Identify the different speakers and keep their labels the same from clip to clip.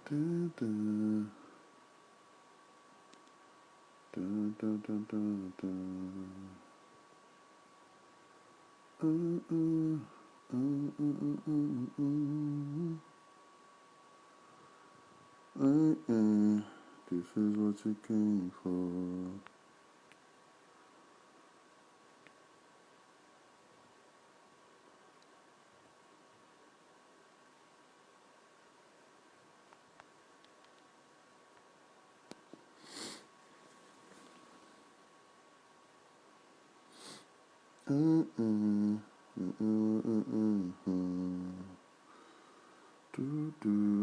Speaker 1: Dun, dun, dun, dun, dun, dun, dun. Uh, uh, uh, uh, This is what you came for.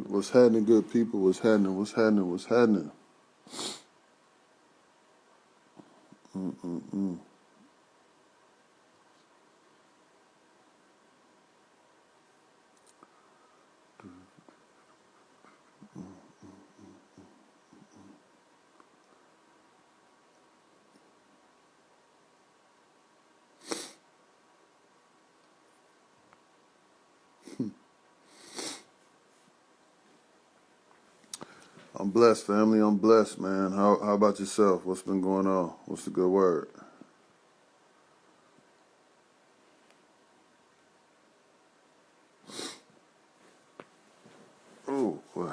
Speaker 1: What's happening, good people? What's happening? What's happening? What's happening? Mm-mm-mm. I'm blessed, family. I'm blessed, man. How about yourself? What's been going on? What's the good word? Oh, boy.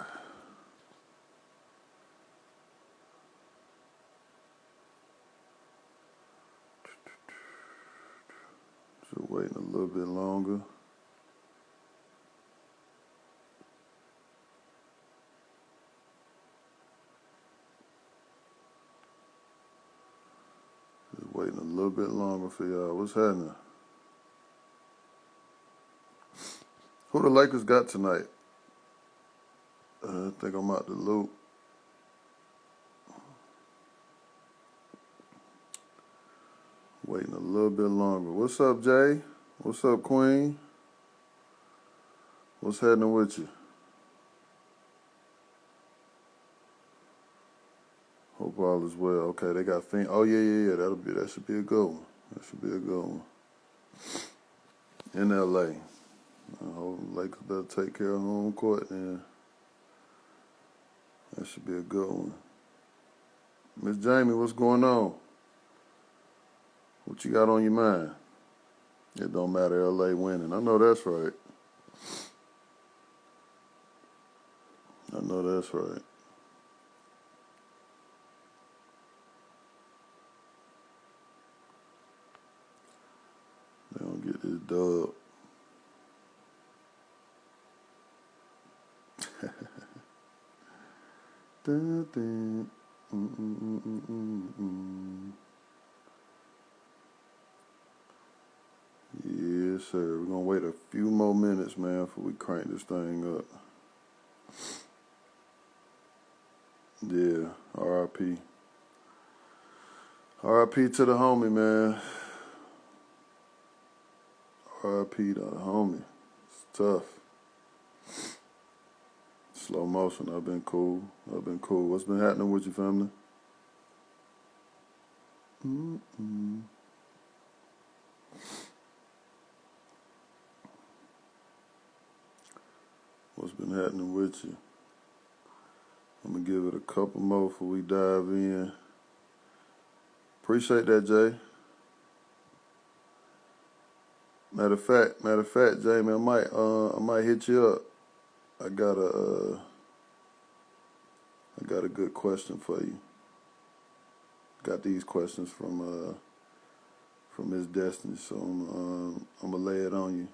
Speaker 1: Just waiting a little bit longer. Just waiting a little bit longer for y'all. What's happening? Who the Lakers got tonight? I think I'm out the loop. Waiting a little bit longer. What's up, Jay? What's up, Queen? What's happening with you? Hope all is well. Okay, they got Oh yeah. That should be a good one. That should be a good one. In LA. I hope Lakers better take care of home court, and that should be a good one. Miss Jamie, what's going on? What you got on your mind? It don't matter, LA winning. I know that's right. I know that's right. They don't get this dub. Dun, dun. Yes, sir. We're gonna wait a few more minutes, man, before we crank this thing up. Yeah, R.I.P. R.I.P. to the homie, man. R.I.P. to the homie. It's tough. Slow motion. I've been cool. What's been happening with your family? What's been happening with you? I'm gonna give it a couple more before we dive in. Appreciate that, Jay. Matter of fact, Jamie, I might hit you up. I got a good question for you. Got these questions from Miss Destiny, so I'm gonna lay it on you.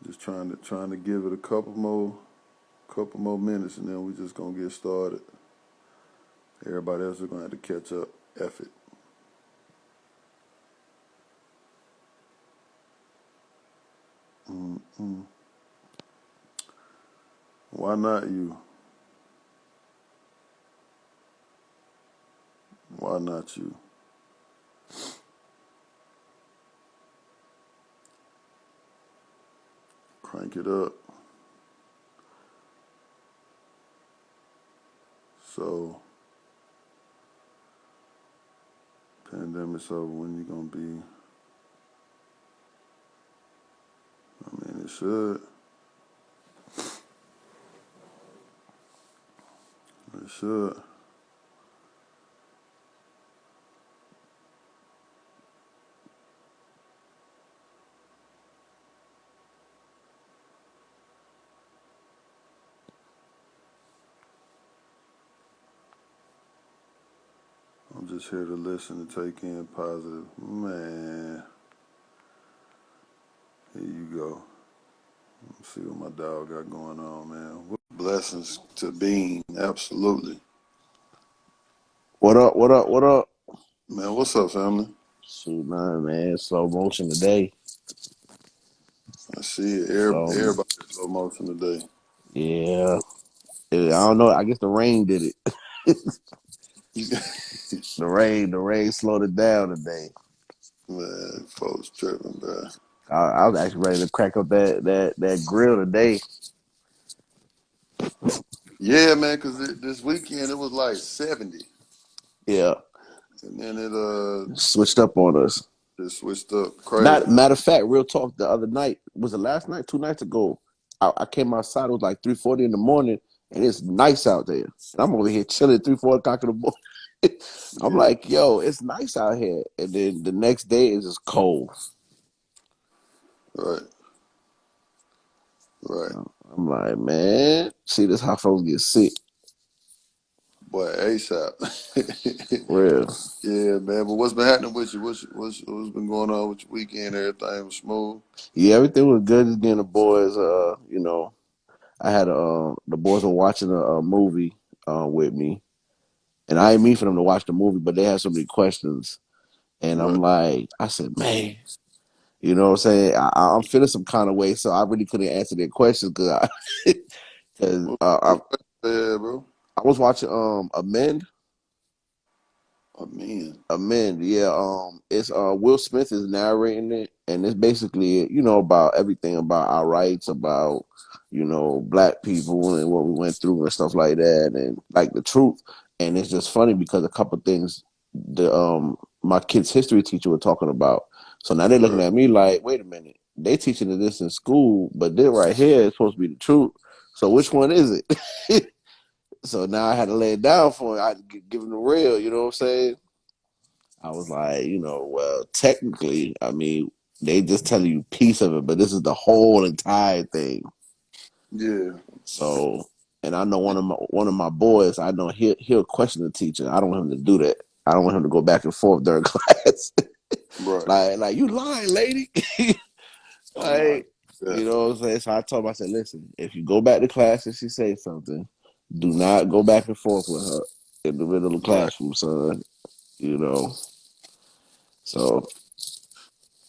Speaker 1: Just trying to give it a couple more minutes, and then we just gonna get started. Everybody else is gonna have to catch up. F it. Why not you? Why not you? Crank it up. So, pandemic's over. When you gonna be It should. It should. I'm just here to listen and take in positive. Man, here you go. Let's see what my dog got going on, man. Blessings to Bean, absolutely.
Speaker 2: What up? What up? What up?
Speaker 1: Man, what's up, family?
Speaker 2: Shoot, man. Slow motion today.
Speaker 1: I see it.
Speaker 2: So
Speaker 1: Everybody slow motion today.
Speaker 2: yeah, I don't know. I guess the rain did it. The rain slowed it down today.
Speaker 1: Man, folks tripping, bro.
Speaker 2: I was actually ready to crack up that grill today.
Speaker 1: Yeah, man, because this weekend it was like 70.
Speaker 2: Yeah,
Speaker 1: And then it
Speaker 2: switched up on us.
Speaker 1: just switched up
Speaker 2: Matter,
Speaker 1: crazy.
Speaker 2: matter of fact, real talk. The other night was the last night, 2 nights ago. I came outside. It was like 3:40 in the morning, and it's nice out there. And I'm over here chilling 3, 4 o'clock in the morning. I'm
Speaker 1: Yeah,
Speaker 2: like, yo, it's nice out here. And then the next day is just cold.
Speaker 1: right, right.
Speaker 2: I'm like, man, see this how folks get sick.
Speaker 1: Boy, ASAP.
Speaker 2: Real.
Speaker 1: Yeah, man. But what's been happening with you? What's been going on with your weekend? Everything was smooth.
Speaker 2: Yeah, everything was good. Just getting the boys. I had the boys were watching a movie with me, and I didn't mean for them to watch the movie, but they had so many questions, and I'm
Speaker 1: Right.
Speaker 2: like, I said, man, you know what I'm saying? I'm feeling some kind of way, so I really couldn't answer their questions because I, cause,
Speaker 1: Yeah, bro.
Speaker 2: I was watching Amend.
Speaker 1: I mean,
Speaker 2: Amend, yeah. It's Will Smith is narrating it, and it's basically about everything about our rights, about black people and what we went through and stuff like that, and like the truth. And it's just funny because a couple things the my kid's history teacher were talking about. So now they're looking
Speaker 1: right.
Speaker 2: at me like, wait a minute, they teaching this in school, but this right here is supposed to be the truth. So which one is it? So now I had to lay it down for it. I give them the real. You know what I'm saying? I was like, well, technically, I mean, they just telling you a piece of it, but this is the whole entire thing.
Speaker 1: Yeah.
Speaker 2: So, and I know one of my boys, I know he'll question the teacher. I don't want him to do that. I don't want him to go back and forth during class.
Speaker 1: Right.
Speaker 2: like you lying, lady.
Speaker 1: Oh no.
Speaker 2: Like,
Speaker 1: Yeah.
Speaker 2: you know what I'm saying? So I told him, I said, listen, if you go back to class and she says something, do not go back and forth with her in the middle of the
Speaker 1: Right.
Speaker 2: classroom, son. You know. So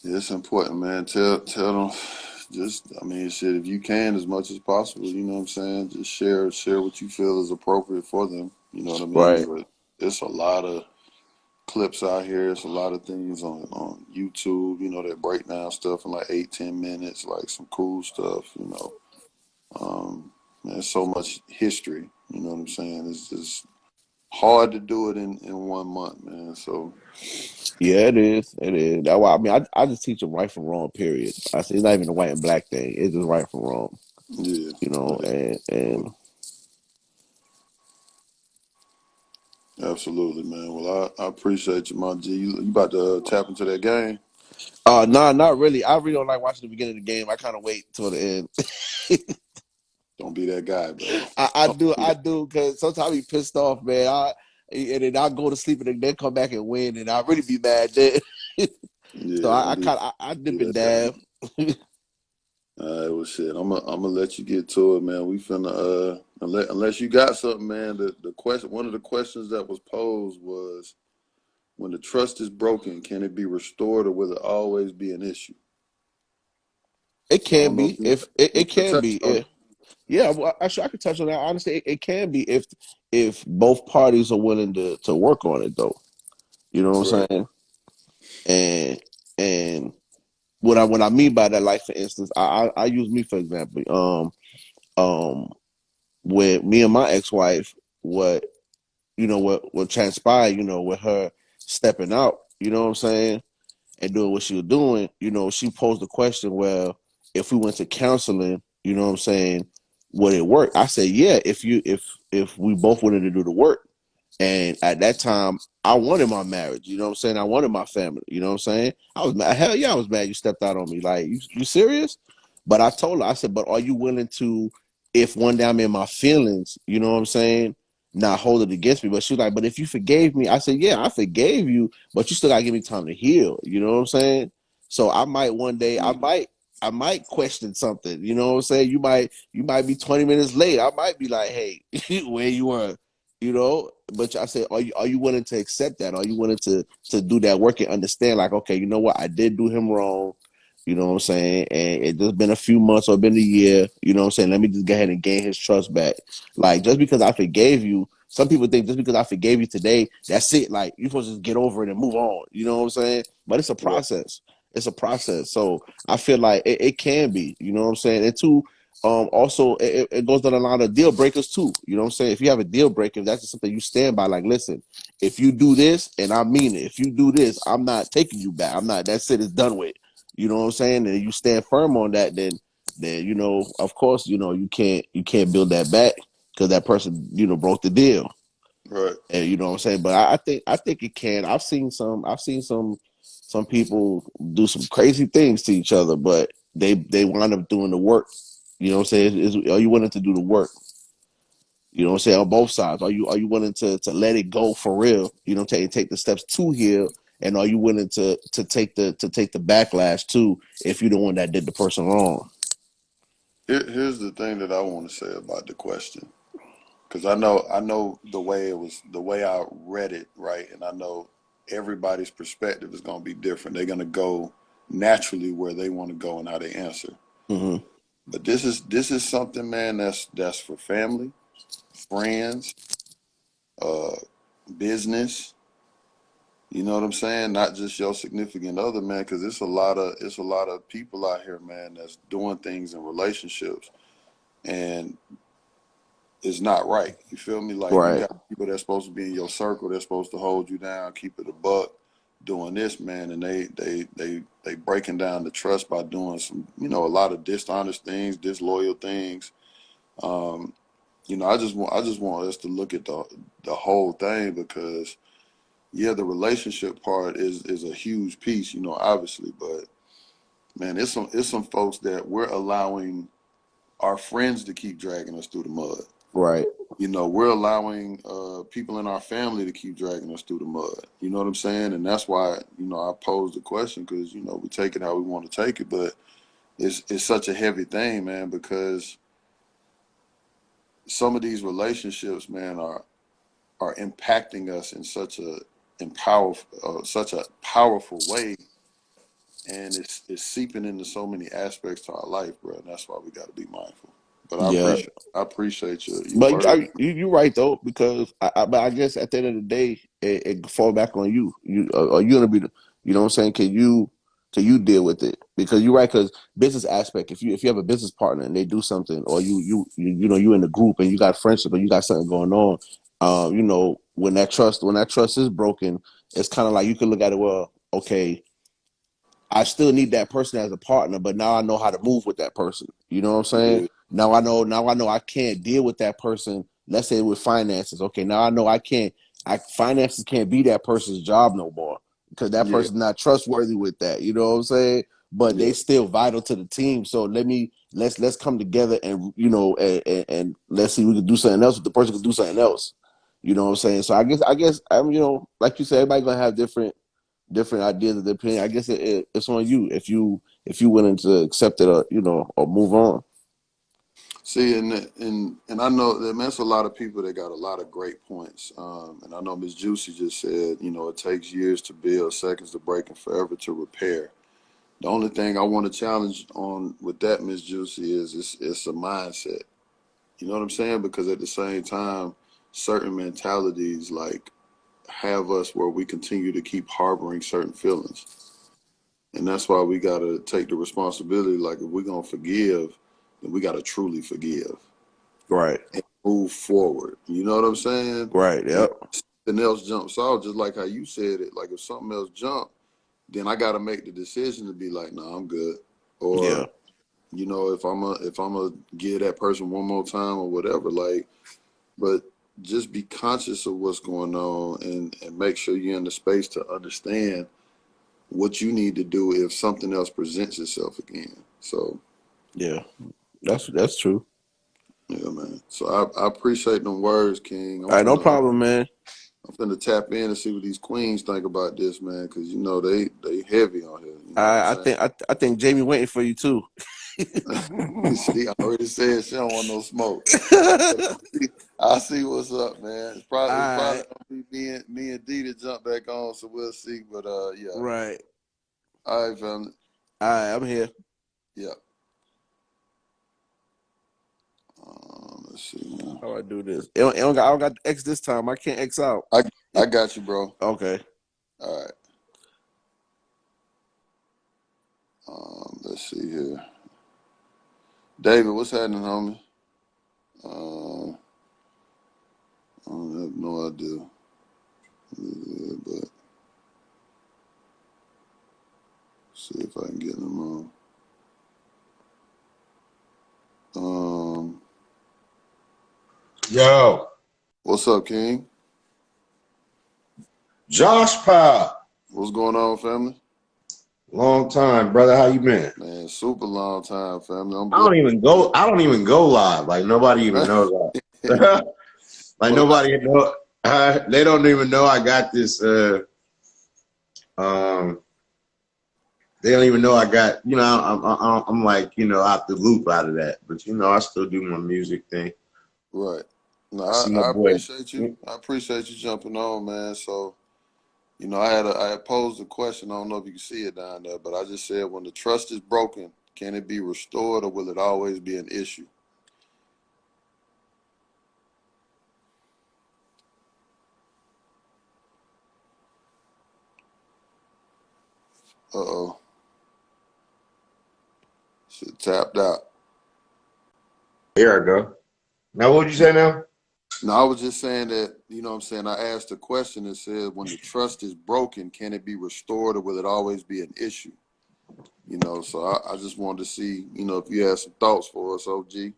Speaker 1: Yeah, it's important, man. Tell them. Just, I mean, shit. If you can, as much as possible, you know what I'm saying. Just share what you feel is appropriate for them. You know what I mean.
Speaker 2: right.
Speaker 1: But it's a lot of clips out here. It's a lot of things on YouTube. You know that break down stuff in like 8, 10 minutes, like some cool stuff. There's so much history. You know what I'm saying. It's just hard to do it in 1 month, man. So
Speaker 2: Yeah, it is. It is. That's why I mean I just teach them right from wrong, period. I say it's not even a white and black thing. It's just right from wrong.
Speaker 1: yeah, yeah,
Speaker 2: And
Speaker 1: absolutely, man. Well, I appreciate you, my G. You about to tap into that game?
Speaker 2: nah, not really. I really don't like watching the beginning of the game. I kinda wait till the end.
Speaker 1: Don't be that guy, bro.
Speaker 2: I
Speaker 1: Don't
Speaker 2: do
Speaker 1: be that.
Speaker 2: because sometimes I be pissed off, man. And then I go to sleep and then come back and win and I really be mad then. So
Speaker 1: Yeah,
Speaker 2: I
Speaker 1: don't
Speaker 2: kinda I
Speaker 1: be
Speaker 2: dip and
Speaker 1: that guy.
Speaker 2: dab.
Speaker 1: All right, well, shit. I'm gonna let you get to it, man. We finna unless you got something, man. The question, one of the questions that was posed was, when the trust is broken, can it be restored, or will it always be an issue?
Speaker 2: It
Speaker 1: So I
Speaker 2: can
Speaker 1: don't know
Speaker 2: be
Speaker 1: if you
Speaker 2: if it, it
Speaker 1: want to
Speaker 2: can
Speaker 1: touch
Speaker 2: be.
Speaker 1: on it.
Speaker 2: Yeah, well, actually, I could touch on that. Honestly, it can be if both parties are willing to work on it, though. You know what
Speaker 1: Right,
Speaker 2: I'm saying? And and what I mean by that, like for instance, I use me for example. Um, with me and my ex wife, what transpired, with her stepping out. You know what I'm saying? And doing what she was doing. She posed the question, well, if we went to counseling, you know what I'm saying, would it work? I said, yeah, if we both wanted to do the work. And at that time, I wanted my marriage. You know what I'm saying? I wanted my family. You know what I'm saying? I was mad. Hell yeah, I was mad you stepped out on me. Like, you serious? But I told her, I said, but are you willing to, if one day I'm in my feelings, you know what I'm saying, not hold it against me? But she was like, but if you forgave me, I said, yeah, I forgave you, but you still gotta give me time to heal. You know what I'm saying? So I might one day,
Speaker 1: Yeah.
Speaker 2: I might question something. You know what I'm saying? You might be 20 minutes late. I might be like, hey, where you were? You know, but I say, are you willing to accept that? Are you willing to do that work and understand, like, okay, you know what, I did do him wrong, you know what I'm saying, and it just been a few months or been a year, you know what I'm saying, let me just go ahead and gain his trust back. Like, just because I forgave you, some people think just because I forgave you today, that's it, like, you're supposed to just get over it and move on, you know what I'm saying, but it's a
Speaker 1: Right.
Speaker 2: process. It's a process. So I feel like it can be, you know what I'm saying, and two, also it goes down a lot of deal breakers too. You know what I'm saying? If you have a deal breaker, if that's just something you stand by, like, listen, if you do this, and I mean it, if you do this, I'm not taking you back. I'm not, that's it, it's done with. You know what I'm saying? And you stand firm on that, then you know, of course, you know, you can't build that back because that person, you know, broke the deal.
Speaker 1: Right.
Speaker 2: And you know what I'm saying? But I think it can. I've seen some people do some crazy things to each other, but they wind up doing the work. You know what I'm saying? Are you willing to do the work? You know what I'm saying? On both sides. Are you willing to let it go for real? You know, take the steps to heal, and are you willing to take the backlash too if you're the one that did the person wrong?
Speaker 1: Here's the thing that I want to say about the question, because I know the way I read it, right, and I know everybody's perspective is going to be different. They're going to go naturally where they want to go and how they answer.
Speaker 2: Mm-hmm.
Speaker 1: But this is something, man. That's for family, friends, uh, business. You know what I'm saying? Not just your significant other, man. Because it's a lot of people out here, man, that's doing things in relationships, and it's not right. You feel me? Like, you
Speaker 2: Right.
Speaker 1: got people that's supposed to be in your circle, they're supposed to hold you down, keep it a buck, doing this, man, and they breaking down the trust by doing some, a lot of dishonest things, disloyal things. Um, I just want us to look at the whole thing, because yeah, the relationship part is a huge piece, obviously, but man, it's some folks that we're allowing our friends to keep dragging us through the mud.
Speaker 2: Right.
Speaker 1: We're allowing people in our family to keep dragging us through the mud. You know what I'm saying? And that's why, I posed the question, because, we take it how we want to take it, but it's such a heavy thing, man, because some of these relationships, man, are impacting us in such a powerful way, and it's seeping into so many aspects to our life, bro. And that's why we got to be mindful. But I
Speaker 2: Yeah.
Speaker 1: appreciate I appreciate your
Speaker 2: But
Speaker 1: word.
Speaker 2: you're right though, because but I guess at the end of the day, it fall back on you. Are you gonna be the, you know what I'm saying? Can you deal with it? Because you're right, because business aspect. If you have a business partner and they do something, or you in the group and you got friendship or you got something going on, when that trust is broken, it's kind of like you can look at it. Well, okay, I still need that person as a partner, but now I know how to move with that person. You know what I'm saying?
Speaker 1: Yeah,
Speaker 2: Now I know I can't deal with that person. Let's say with finances. Okay, now I know finances can't be that person's job no more, because that
Speaker 1: yeah,
Speaker 2: person's not trustworthy with that. You know what I'm saying? But they
Speaker 1: yeah.
Speaker 2: still vital to the team. So let's come together and and let's see, we can do something else. The person can do something else. You know what I'm saying? So I guess I'm, like you said, everybody gonna have different ideas of their opinion. I guess it's on you if you willing to accept it, or move on.
Speaker 1: See, and I know that, man, there's a lot of people that got a lot of great points. And I know Miss Juicy just said, it takes years to build, seconds to break, and forever to repair. The only thing I want to challenge on with that, Miss Juicy, is it's a mindset. You know what I'm saying? Because at the same time, certain mentalities like have us where we continue to keep harboring certain feelings. And that's why we gotta take the responsibility. Like, if we're gonna forgive, then we gotta truly forgive
Speaker 2: Right.
Speaker 1: and move forward. You know what I'm saying?
Speaker 2: Right.
Speaker 1: And
Speaker 2: Yep.
Speaker 1: if something else jumps out, just like how you said it. Like, if something else jump, then I gotta make the decision to be like, "No, nah, I'm good,"
Speaker 2: Yeah.
Speaker 1: or you know, if I'm a give that person one more time or whatever, like, but just be conscious of what's going on and make sure you're in the space to understand what you need to do if something else presents itself again. So
Speaker 2: Yeah, that's true.
Speaker 1: yeah, man. So I appreciate them words, King.
Speaker 2: All right, no problem, man.
Speaker 1: I'm finna tap in and see what these queens think about this, man, because you know they heavy on here. You know what I'm
Speaker 2: I
Speaker 1: saying?
Speaker 2: think I think Jamie waiting for you too.
Speaker 1: She already said she don't want no smoke. But I'll see what's up, man.
Speaker 2: All
Speaker 1: It's probably
Speaker 2: right,
Speaker 1: gonna be me and D to jump back on, so we'll see. But yeah.
Speaker 2: right.
Speaker 1: All right, family.
Speaker 2: All right, I'm here.
Speaker 1: Yeah. Let's see, man.
Speaker 2: How do I do this? I don't got X this time. I can't X out.
Speaker 1: I got you, bro.
Speaker 2: Okay.
Speaker 1: All right. Let's see here. David, what's happening, homie? I have no idea. But see if I can get him on.
Speaker 3: Yo,
Speaker 1: What's up, King?
Speaker 3: Josh Powell.
Speaker 1: What's going on, family?
Speaker 3: Long time, brother. How you been?
Speaker 1: Man, super long time, family. I'm
Speaker 3: I
Speaker 1: blessed.
Speaker 3: don't even go. I don't even go live. Like nobody even knows that. Like
Speaker 1: Well,
Speaker 3: nobody know. They don't even know I got this. Um, they don't even know I got. You know, I'm like out the loop out of that. But I still do my music thing.
Speaker 1: right. No,
Speaker 3: I see my
Speaker 1: I
Speaker 3: boy.
Speaker 1: appreciate you. I appreciate you jumping on, man. So, you know, I had posed a question. I don't know if you can see it down there, but I just said, when the trust is broken, can it be restored, or will it always be an issue? Uh-oh. Shit tapped out.
Speaker 3: Here I go. Now, what would you say now?
Speaker 1: No, I was just saying that, you know what I'm saying? I asked a question that said, when the trust is broken, can it be restored, or will it always be an issue? You know, so I just wanted to see, you know, if you had some thoughts for us, OG. See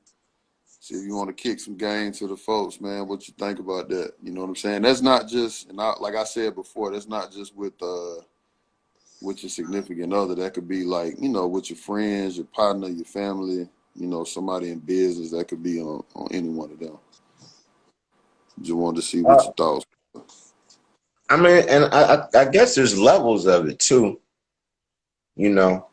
Speaker 1: if you want to kick some game to the folks, man. What you think about that? You know what I'm saying? That's not just, like I said before, that's not just with your significant other. That could be like, you know, with your friends, your partner, your family. You know, somebody in business. That could be on any one of them. Just wanted to see what
Speaker 3: Uh,
Speaker 1: your thoughts.
Speaker 3: I mean, and I guess there's levels of it too. You know.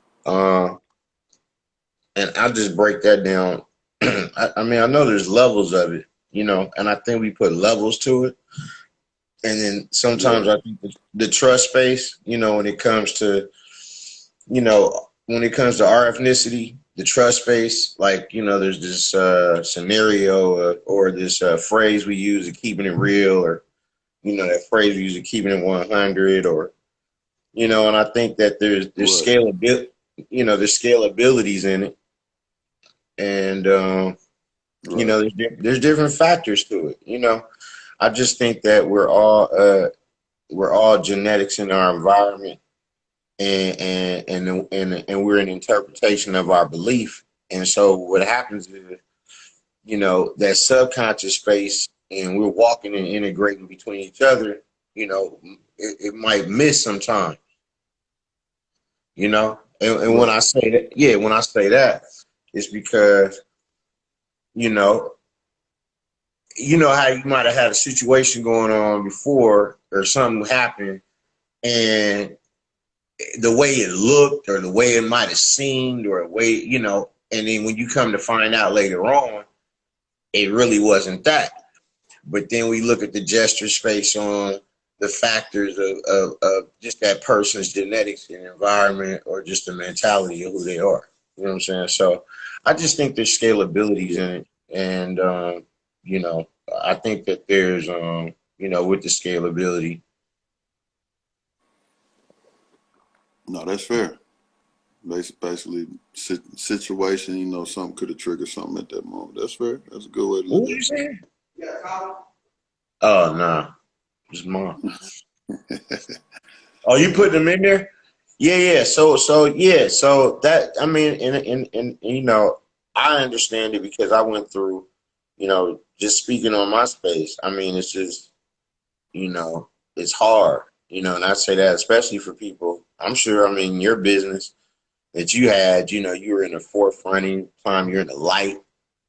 Speaker 3: And I'll just break that down. I mean, I know there's levels of it, and I think we put levels to it. And then
Speaker 1: Yeah,
Speaker 3: sometimes I think the trust space, when it comes to our ethnicity, the trust space, like, there's this scenario or this phrase we use of keeping it real, or, that phrase we use of keeping it 100, or, and I think that there's
Speaker 1: right,
Speaker 3: scalability, there's scalabilities in it. And,
Speaker 1: right,
Speaker 3: there's different factors to it. I just think that we're all genetics in our environment, and we're an interpretation of our belief. And so what happens is, that subconscious space, and we're walking and integrating between each other. It might miss sometimes. And when
Speaker 1: right,
Speaker 3: I say that, yeah, when I say that, it's because you know how you might have had a situation going on before, or something happened, and the way it looked, or the way it might have seemed, or the way, and then when you come to find out later on, it really wasn't that. But then we look at the gesture space on the factors of just that person's genetics and environment, or just the mentality of who they are. You know what I'm saying? So I just think there's scalabilities
Speaker 1: yeah.
Speaker 3: in it. And, you know, I think that there's, with the scalability.
Speaker 1: No, that's fair. Basically, situation. You know, something could have triggered something at that moment. That's fair. That's a good way to
Speaker 3: What
Speaker 1: look
Speaker 3: was you
Speaker 1: at
Speaker 3: saying? Oh, no, it's mine.
Speaker 1: it.
Speaker 3: Oh, you putting them in there? Yeah. So that, I mean, and you know, I understand it because I went through, you know, just speaking on my space. I mean, it's just, you know, it's hard, you know, and I say that especially for people. I'm sure, I mean, your business that you had, you know, you were in the forefront any time you're in the light,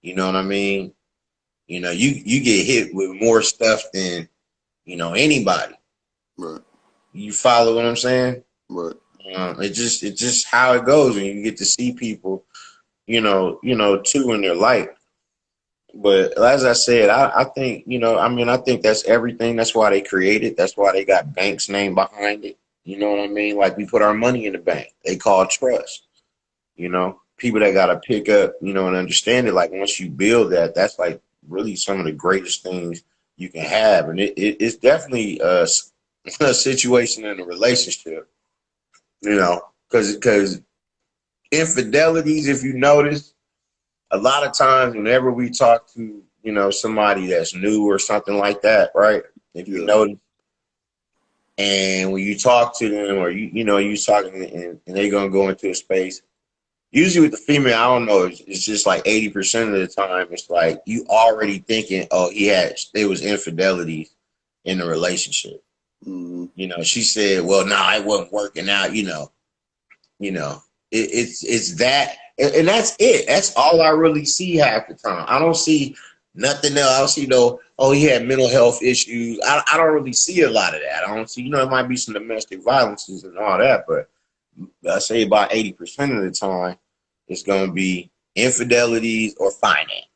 Speaker 3: you know what I mean? You know, you get hit with more stuff than, you know, anybody.
Speaker 1: Right.
Speaker 3: You follow what I'm saying?
Speaker 1: Right.
Speaker 3: It's just how it goes, and you get to see people, too, in their light. But as I said, I think, you know, I mean, I think that's everything. That's why they created. That's why they got banks name behind it. You know what I mean? Like we put our money in the bank. They call trust. You know, people that got to pick up, you know, and understand it. Like once you build that, that's like really some of the greatest things you can have, and it's definitely a situation in a relationship. You know, because infidelities, if you notice, a lot of times whenever we talk to, you know, somebody that's new or something like that, right? If you
Speaker 1: Yeah.
Speaker 3: notice, and when you talk to them or you talking and they're gonna go into a space. Usually with the female, I don't know, it's just like 80% of the time, it's like you already thinking, oh, there was infidelity in the relationship.
Speaker 1: Mm-hmm.
Speaker 3: You know, she said, well, no, it wasn't working out, you know, it's that, and that's it. That's all I really see half the time. I don't see nothing else. I don't see no, oh, he had mental health issues. I don't really see a lot of that. I don't see, it might be some domestic violences and all that, but I say about 80% of the time, it's going to be infidelities or finance,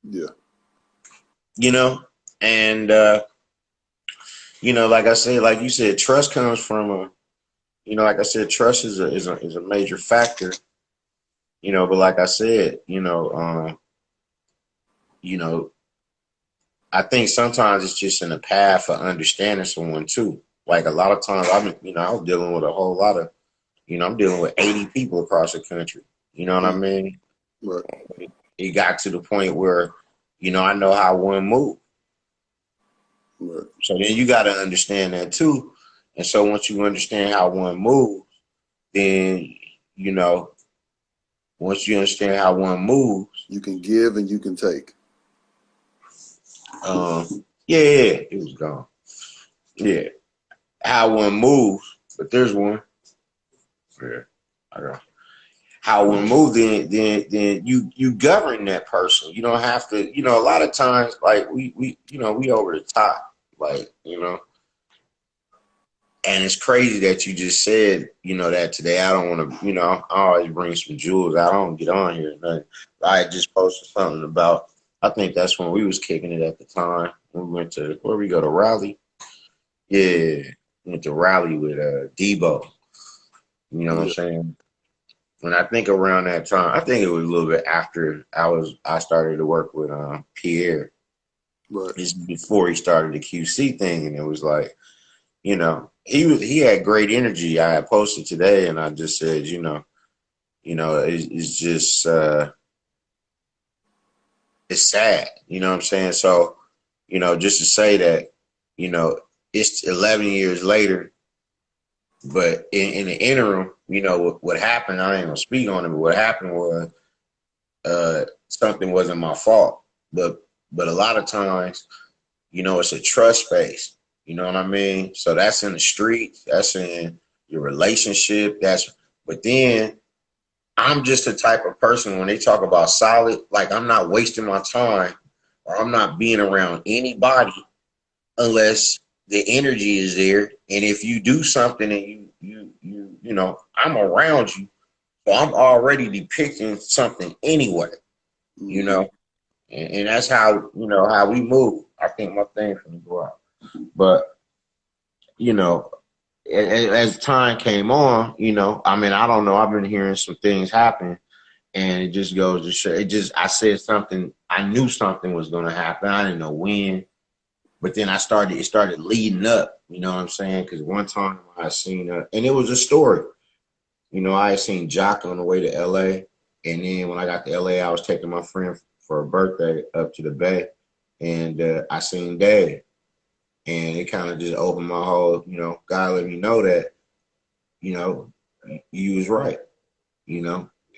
Speaker 1: Yeah.
Speaker 3: you know, and like I said, like you said, trust comes from like I said, trust is a major factor. But like I said, you know, I think sometimes it's just in the path of understanding someone too. Like a lot of times, I was dealing with a whole lot of, I'm dealing with 80 people across the country. You know what I
Speaker 1: Mm-hmm.
Speaker 3: mean?
Speaker 1: Right.
Speaker 3: It got to the point where, I know how one move.
Speaker 1: Right.
Speaker 3: So then you got to understand that too. And so once you understand how one moves, then, you know, once you understand how one moves,
Speaker 1: You can give and you can take.
Speaker 3: yeah, it was gone. Yeah, how one moves, but there's one. Yeah, I got how one moves. Then you govern that person. You don't have to. A lot of times, like we over the top, like And it's crazy that you just said, that today. I don't want to, I always bring some jewels. I don't get on here. Nothing. I just posted something about. I think that's when we was kicking it at the time. We went to where we go to Raleigh. Yeah, went to Raleigh with Debo. You know what I'm
Speaker 1: Yeah.
Speaker 3: saying? And I think around that time, I think it was a little bit after I started to work with Pierre.
Speaker 1: Right.
Speaker 3: It's before he started the QC thing, and it was like, he had great energy. I had posted today, and I just said, it's just it's sad. You know what I'm saying? So, just to say that, you know, it's 11 years later, but in the interim, what happened, I ain't gonna speak on it, but what happened was something wasn't my fault. But a lot of times, it's a trust space. You know what I mean? So that's in the streets, that's in your relationship, but then I'm just the type of person when they talk about solid, like I'm not wasting my time or I'm not being around anybody unless the energy is there. And if you do something and I'm around you, so I'm already depicting something anyway, you
Speaker 1: Mm-hmm.
Speaker 3: know, and that's how we move. I think my thing's gonna go out, but you know, as time came on, I mean, I don't know. I've been hearing some things happen, and it just goes to show. I said something. I knew something was gonna happen. I didn't know when. But then it started leading up, you know what I'm saying? Because one time I seen, and it was a story. I had seen Jock on the way to LA. And then when I got to LA, I was taking my friend for a birthday up to the Bay. And I seen Dave. And it kind of just opened my whole, God let me know that, you know, you was right,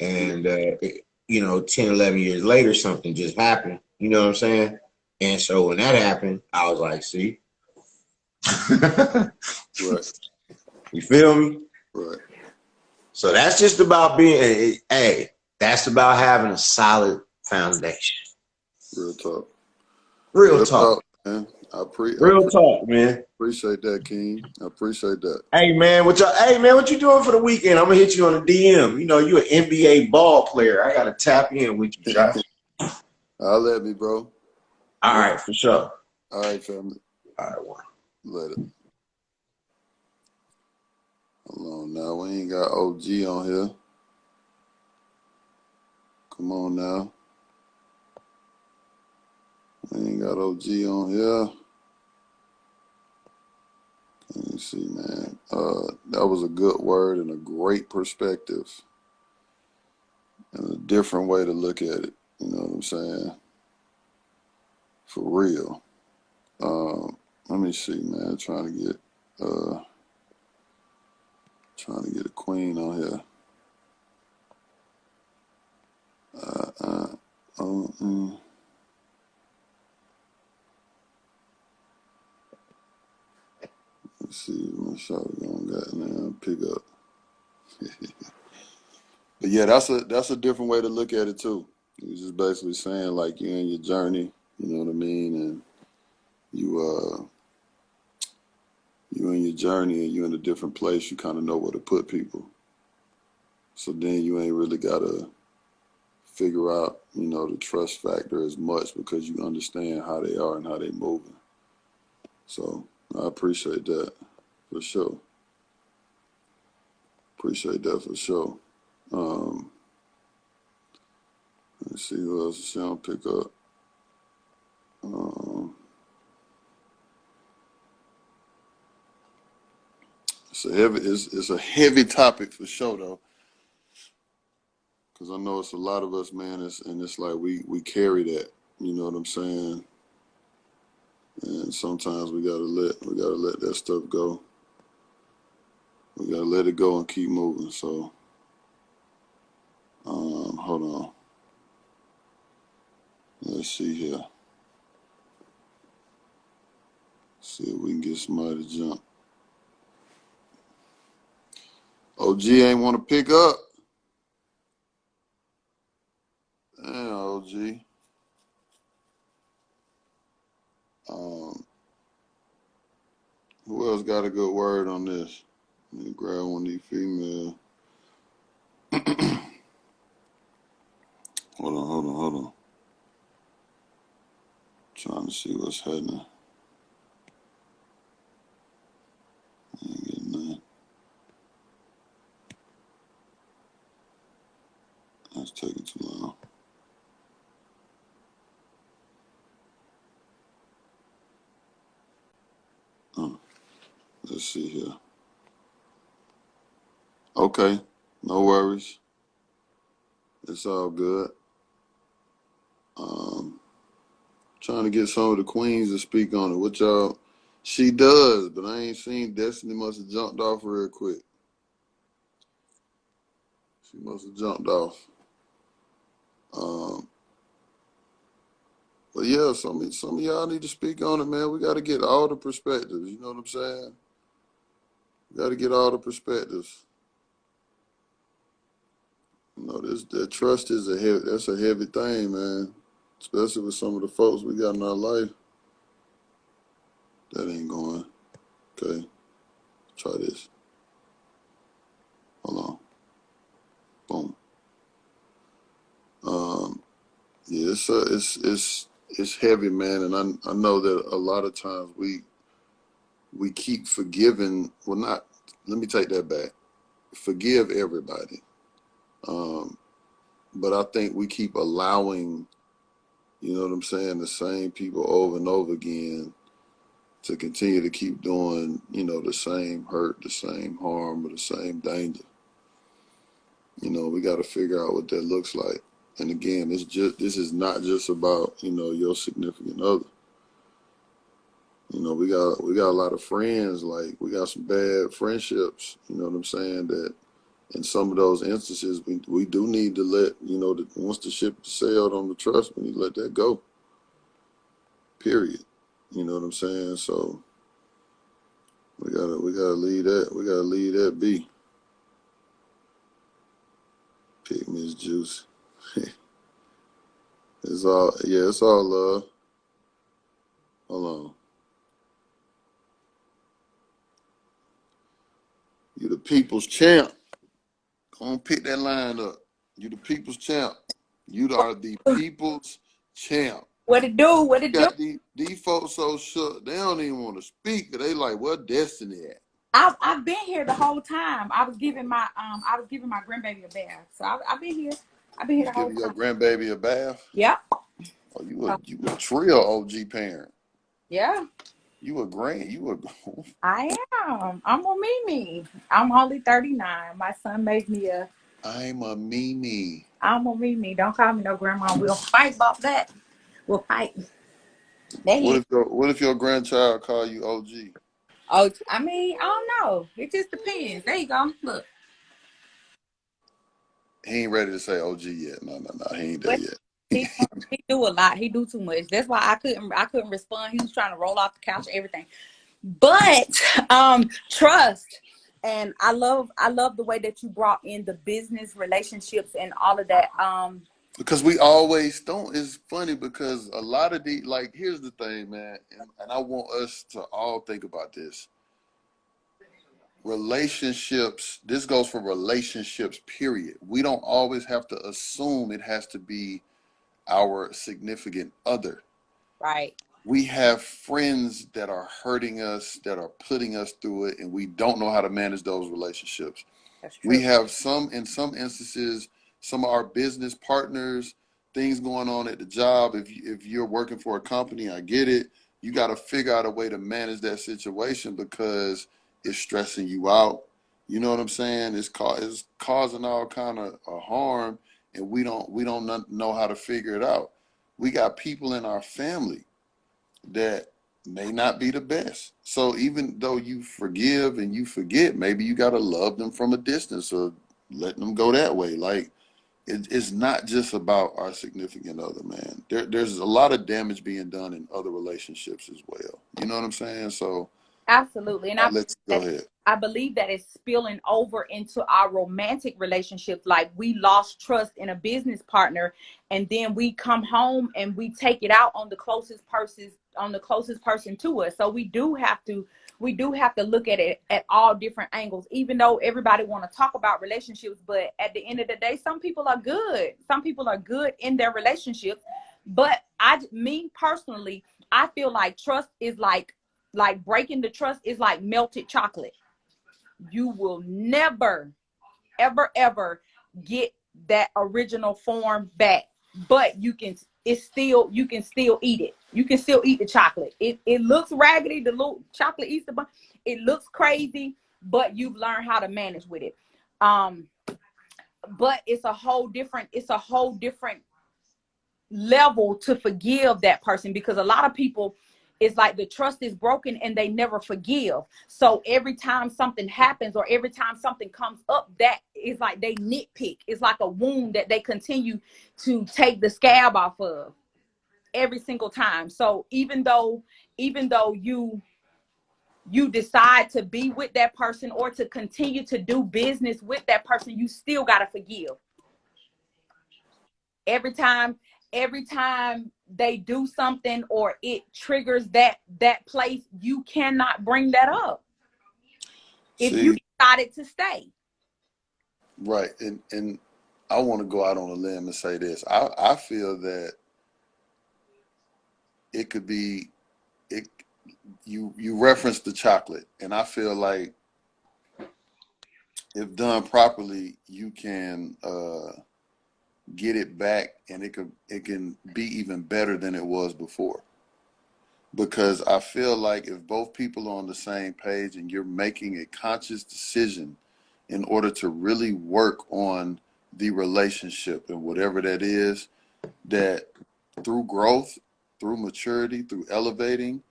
Speaker 3: and 10, 11 years later, something just happened. You know what I'm saying? And so when that happened, I was like, see,
Speaker 1: Right.
Speaker 3: you feel me?
Speaker 1: Right.
Speaker 3: So that's just about being, hey, that's about having a solid foundation.
Speaker 1: Real talk.
Speaker 3: Real
Speaker 1: Real
Speaker 3: talk.
Speaker 1: talk, man.
Speaker 3: Real talk, man.
Speaker 1: Appreciate that, King. I appreciate that.
Speaker 3: Hey man, what you doing for the weekend? I'm gonna hit you on the DM. You know, you an NBA ball player. I gotta tap in with you, Josh.
Speaker 1: I'll let me, bro.
Speaker 3: All right, for sure.
Speaker 1: All right, family.
Speaker 3: All right, one.
Speaker 1: Later. Hold on now. We ain't got OG on here. Come on now. We ain't got OG on here. Let me see, man. That was a good word and a great perspective and a different way to look at it. You know what I'm saying? For real. Let me see, man. Trying to get a queen on here. Oh, Let's see, my shot gonna got now pick up. But yeah, that's a different way to look at it too. He's just basically saying like you're in your journey, you know what I mean, and you in your journey and you're in a different place. You kind of know where to put people. So then you ain't really gotta figure out, the trust factor as much because you understand how they are and how they moving. So I appreciate that for sure. Appreciate that for sure. Um, let's see who else is gonna pick up. Um, it's a heavy topic for sure though, because I know it's a lot of us, man. It's like we carry that. You know what I'm saying? And sometimes we gotta let that stuff go. We gotta let it go and keep moving. So, hold on. Let's see here. See if we can get somebody to jump. OG ain't want to pick up. Damn, OG. Um, who else got a good word on this? Let me grab one of these female. Hold on. Trying to see what's happening. Ain't getting nothing. That's taking too long. Let's see here. Okay, no worries. It's all good. Trying to get some of the queens to speak on it. What y'all? She does, but I ain't seen Destiny. Must have jumped off real quick. She must have jumped off. Um, but yeah, some of y'all need to speak on it, man. We got to get all the perspectives. You know what I'm saying? We got to get all the perspectives. That trust is that's a heavy thing, man. Especially with some of the folks we got in our life. That ain't going. Okay, try this. Hold on. Boom. Yeah, it's heavy, man, and I know that a lot of times we keep forgiving. Well, not. Let me take that back. Forgive everybody, but I think we keep allowing. You know what I'm saying? The same people over and over again to continue to keep doing, the same hurt, the same harm, or the same danger. We got to figure out what that looks like. And again, this is not just about, your significant other. You know, we got a lot of friends. Like we got some bad friendships. You know what I'm saying? That in some of those instances, we do need to let once the ship is sailed on the trust, we need to let that go. Period. You know what I'm saying? So we gotta leave that. We gotta leave that be. Pick Miss Juice. It's all love. Hold on. You the people's champ. Go on, pick that line up. You the people's champ. You are the people's champ.
Speaker 4: What it do? What it do?
Speaker 1: Got these folks so shook. They don't even want to speak. They like, what Destiny at?
Speaker 4: I've been here the whole time. I was giving my grandbaby a bath. So I've been here. I've been here
Speaker 1: You
Speaker 4: the whole
Speaker 1: giving your
Speaker 4: time.
Speaker 1: grandbaby a bath?
Speaker 4: Yeah.
Speaker 1: Oh, you a trill OG parent.
Speaker 4: Yeah.
Speaker 1: You
Speaker 4: I am. I'm a Mimi. I'm only 39. My son made me a
Speaker 1: I'm a Mimi.
Speaker 4: I'm a Mimi. Don't call me no grandma. We'll fight about that. We'll fight. That is.
Speaker 1: What if your grandchild call you OG?
Speaker 4: Oh, I mean, I don't know. It just depends. There you go. Look.
Speaker 1: He ain't ready to say OG yet. No. He ain't there
Speaker 4: But
Speaker 1: yet.
Speaker 4: he do a lot. He do too much. That's why I couldn't respond. He was trying to roll off the couch and everything. But trust. And I love the way that you brought in the business relationships and all of that.
Speaker 1: Because we always don't. It's funny because a lot of like, here's the thing, man, and I want us to all think about this. Relationships, this goes for relationships, period. We don't always have to assume it has to be our significant other.
Speaker 4: Right.
Speaker 1: We have friends that are hurting us, that are putting us through it, and we don't know how to manage those relationships.
Speaker 4: That's
Speaker 1: We
Speaker 4: true.
Speaker 1: have in some instances, some of our business partners, things going on at the job. If you're working for a company, I get it. You got to figure out a way to manage that situation because it's stressing you out. You know what I'm saying? It's causing all kind of harm, and we don't know how to figure it out. We got people in our family that may not be the best. So even though you forgive and you forget, maybe you got to love them from a distance or letting them go that way. Like it's not just about our significant other, man. There's a lot of damage being done in other relationships as well. You know what I'm saying? So
Speaker 4: Absolutely. And
Speaker 1: I'll let you go ahead.
Speaker 4: I believe that it's spilling over into our romantic relationships. Like we lost trust in a business partner, and then we come home and we take it out on the closest person to us. So we do have to look at it at all different angles, even though everybody want to talk about relationships. But at the end of the day, some people are good. Some people are good in their relationships. But me personally, I feel like trust is like breaking the trust is like melted chocolate. You will never, ever get that original form back. But you can still eat it. You can still eat the chocolate. It looks raggedy, the little chocolate Easter bunny. It looks crazy, but you've learned how to manage with it. But it's a whole different level to forgive that person, because a lot of people, it's like the trust is broken and they never forgive. So every time something happens or every time something comes up, that is like they nitpick. It's like a wound that they continue to take the scab off of every single time. So even though you decide to be with that person or to continue to do business with that person, you still got to forgive. Every time they do something or it triggers that place, you cannot bring that up if you
Speaker 1: See,
Speaker 4: decided to stay.
Speaker 1: right, and I want to go out on a limb and say this. I feel that it could be it. You referenced the chocolate, and I feel like if done properly, you can get it back, and it can be even better than it was before. Because I feel like if both people are on the same page and you're making a conscious decision in order to really work on the relationship and whatever that is, that through growth, through maturity, through elevating,